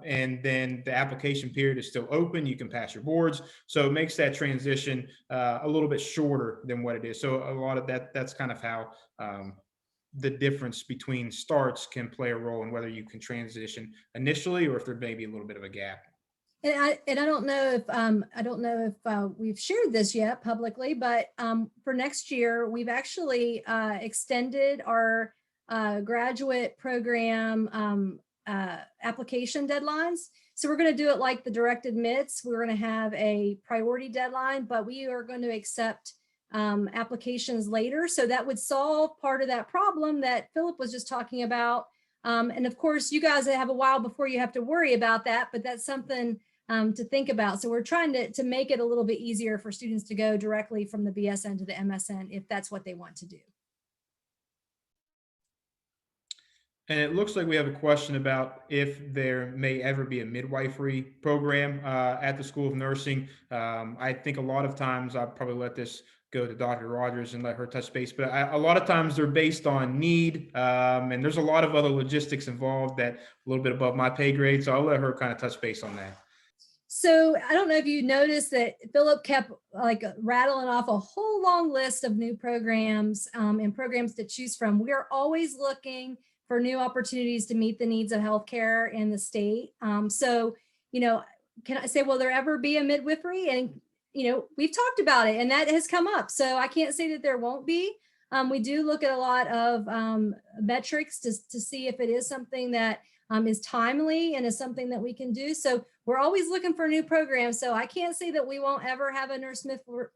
and then the application period is still open. You can pass your boards, so it makes that transition a little bit shorter than what it is. So a lot of that's kind of how the difference between starts can play a role in whether you can transition initially or if there may be a little bit of a gap. And I don't know if we've shared this yet publicly, but for next year we've actually extended our graduate program application deadlines. So we're going to do it like the direct admits. We're going to have a priority deadline, but we are going to accept applications later. So that would solve part of that problem that Philip was just talking about. And of course, you guys have a while before you have to worry about that, but that's something to think about. So we're trying to make it a little bit easier for students to go directly from the BSN to the MSN if that's what they want to do. And it looks like we have a question about if there may ever be a midwifery program at the School of Nursing. I think a lot of times I'll probably let this go to Dr. Rogers and let her touch base, but a lot of times they're based on need, and there's a lot of other logistics involved that a little bit above my pay grade, so I'll let her kind of touch base on that. So I don't know if you noticed that Philip kept like rattling off a whole long list of new programs and programs to choose from. We're always looking for new opportunities to meet the needs of healthcare in the state. So, can I say, will there ever be a midwifery? And, we've talked about it and that has come up. So I can't say that there won't be. We do look at a lot of metrics to see if it is something that is timely and is something that we can do. So we're always looking for new programs. So I can't say that we won't ever have a nurse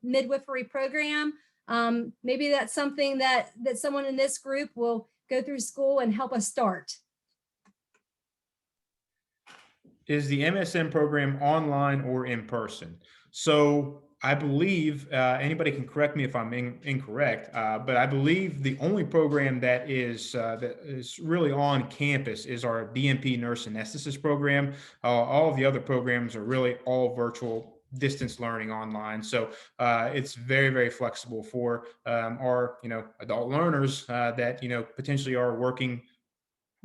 midwifery program. Maybe that's something that someone in this group will go through school and help us start. Is the MSN program online or in person? So I believe, anybody can correct me if I'm incorrect, but I believe the only program that is really on campus is our BMP Nurse Anesthetist program. All of the other programs are really all virtual distance learning online. So it's very, very flexible for our, adult learners that, potentially are working.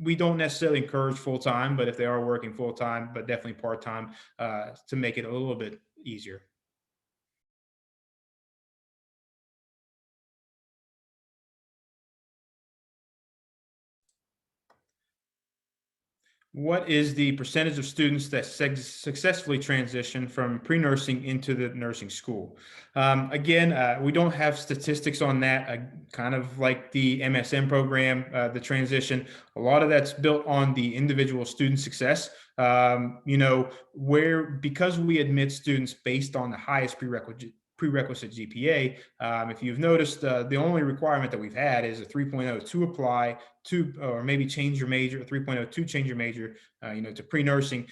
We don't necessarily encourage full-time, but if they are working full-time, but definitely part-time, to make it a little bit easier. What is the percentage of students that successfully transition from pre-nursing into the nursing school? Again, we don't have statistics on that, kind of like the MSN program, the transition. A lot of that's built on the individual student success. Because we admit students based on the highest prerequisite GPA. If you've noticed, the only requirement that we've had is a 3.0 to apply to, or maybe change your major, 3.0 to change your major, to pre-nursing.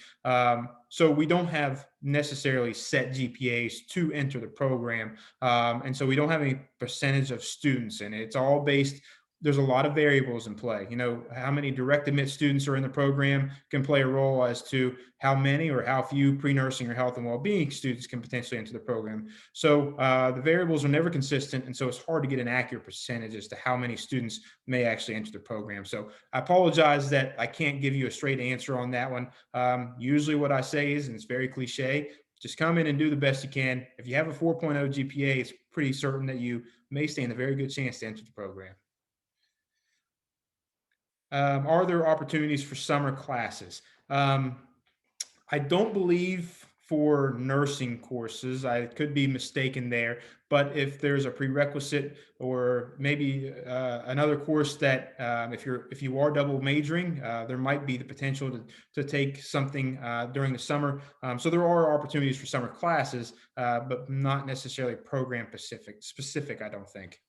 So we don't have necessarily set GPAs to enter the program. And so we don't have any percentage of students, and it's all based there's a lot of variables in play. You know, how many direct admit students are in the program can play a role as to how many or how few pre-nursing or health and well-being students can potentially enter the program. So the variables are never consistent, and so it's hard to get an accurate percentage as to how many students may actually enter the program. So I apologize that I can't give you a straight answer on that one. Usually what I say is, and it's very cliche, just come in and do the best you can. If you have a 4.0 GPA, it's pretty certain that you may stand a very good chance to enter the program. Are there opportunities for summer classes? I don't believe for nursing courses. I could be mistaken there, but if there's a prerequisite or maybe another course that if you are double majoring, there might be the potential to take something during the summer. So there are opportunities for summer classes, but not necessarily program specific. I don't think.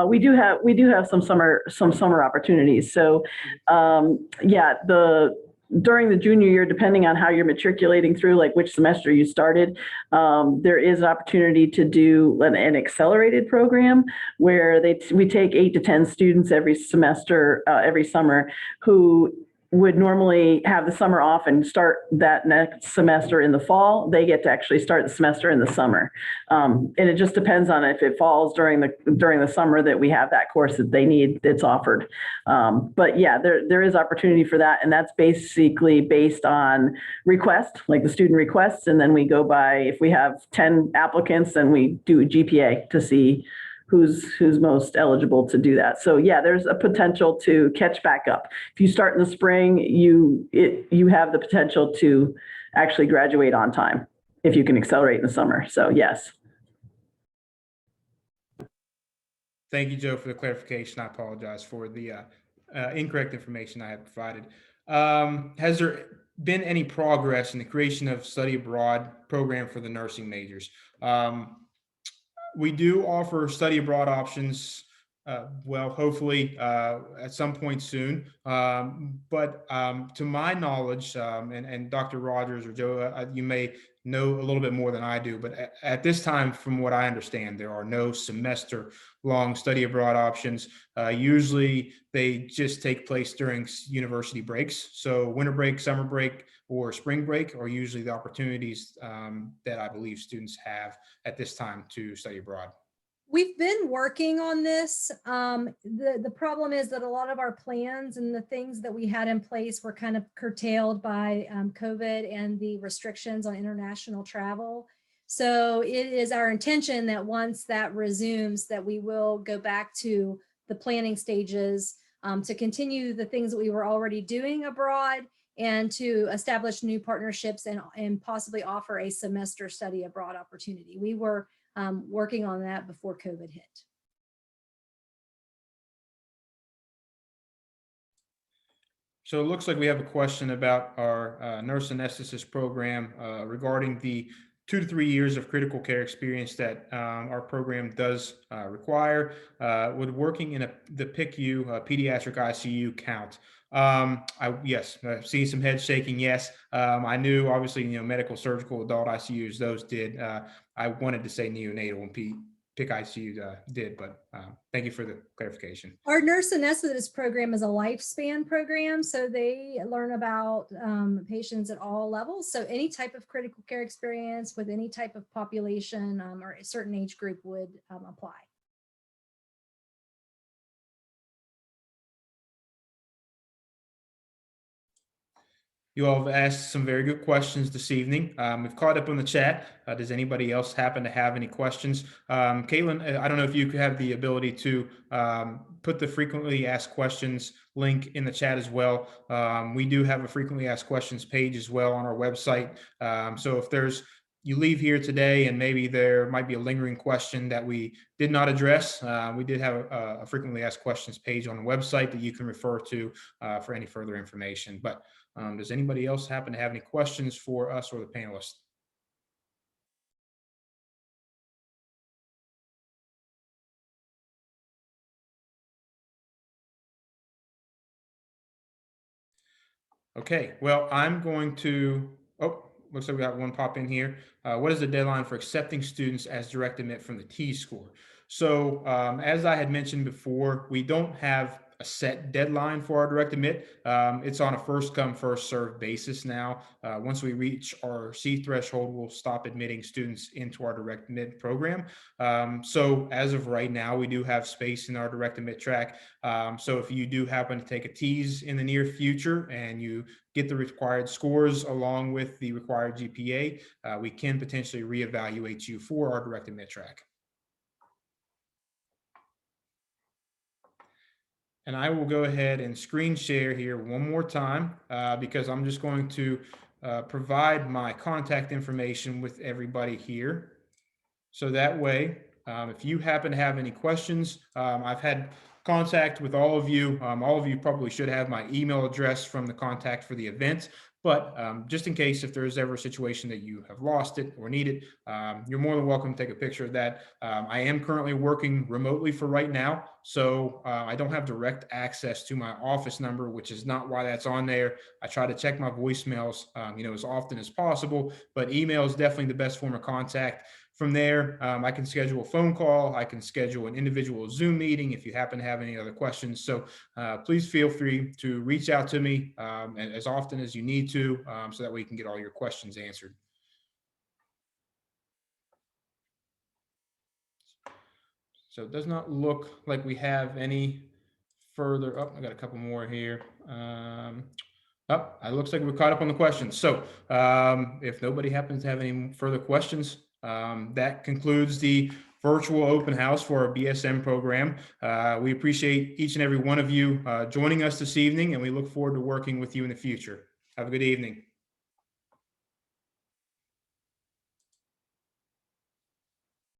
We do have some summer opportunities. So yeah, during the junior year, depending on how you're matriculating through, like which semester you started, there is an opportunity to do an accelerated program where we take 8 to 10 students every semester, every summer, who would normally have the summer off and start that next semester in the fall. They get to actually start the semester in the summer. And it just depends on if it falls during the summer that we have that course that they need that's offered. But yeah, there is opportunity for that. And that's basically based on request, like the student requests. And then we go by, if we have 10 applicants, then we do a GPA to see who's most eligible to do that. So yeah, there's a potential to catch back up. If you start in the spring, you have the potential to actually graduate on time if you can accelerate in the summer. So yes. Thank you, Joe, for the clarification. I apologize for the incorrect information I have provided. Has there been any progress in the creation of study abroad program for the nursing majors? We do offer study abroad options, well, hopefully at some point soon. But to my knowledge, and Dr. Rogers or Joe, you may know a little bit more than I do, but at this time, from what I understand, there are no semester-long study abroad options. Usually they just take place during university breaks. So winter break, summer break, or spring break are usually the opportunities that I believe students have at this time to study abroad. We've been working on this. The problem is that a lot of our plans and the things that we had in place were kind of curtailed by COVID and the restrictions on international travel. So it is our intention that once that resumes, that we will go back to the planning stages to continue the things that we were already doing abroad and to establish new partnerships and possibly offer a semester study abroad opportunity. We were working on that before COVID hit. So it looks like we have a question about our nurse anesthetist program regarding the 2 to 3 years of critical care experience that our program does require. Would working in the PICU, pediatric ICU count? Yes, I've seen some head shaking. Yes, I knew obviously, medical, surgical, adult ICUs, those did. I wanted to say neonatal and PIC ICU did, but thank you for the clarification. Our nurse anesthetist program is a lifespan program, so they learn about patients at all levels. So any type of critical care experience with any type of population or a certain age group would apply. You all have asked some very good questions this evening. We've caught up on the chat. Does anybody else happen to have any questions? Caitlin, I don't know if you could have the ability to put the frequently asked questions link in the chat as well. We do have a frequently asked questions page as well on our website. So if you leave here today and maybe there might be a lingering question that we did not address, we did have a frequently asked questions page on the website that you can refer to for any further information. But does anybody else happen to have any questions for us or the panelists? Okay, well, I'm going to, looks like we got one pop in here. What is the deadline for accepting students as direct admit from the T-score? So as I had mentioned before, we don't have a set deadline for our direct admit. It's on a first come, first served basis now. Once we reach our C threshold, we'll stop admitting students into our direct admit program. So as of right now, we do have space in our direct admit track. So if you do happen to take a TEAS in the near future and you get the required scores along with the required GPA, we can potentially reevaluate you for our direct admit track. And I will go ahead and screen share here one more time because I'm just going to provide my contact information with everybody here. So that way, if you happen to have any questions, I've had contact with all of you. All of you probably should have my email address from the contact for the event. But just in case if there's ever a situation that you have lost it or need it, you're more than welcome to take a picture of that. I am currently working remotely for right now, so I don't have direct access to my office number, which is not why that's on there. I try to check my voicemails, as often as possible, but email is definitely the best form of contact. From there, I can schedule a phone call. I can schedule an individual Zoom meeting if you happen to have any other questions. So please feel free to reach out to me as often as you need to so that we can get all your questions answered. So it does not look like we have any further. Oh, I got a couple more here. It looks like we're caught up on the questions. So if nobody happens to have any further questions, that concludes the virtual open house for our BSN program. We appreciate each and every one of you joining us this evening, and we look forward to working with you in the future. Have a good evening.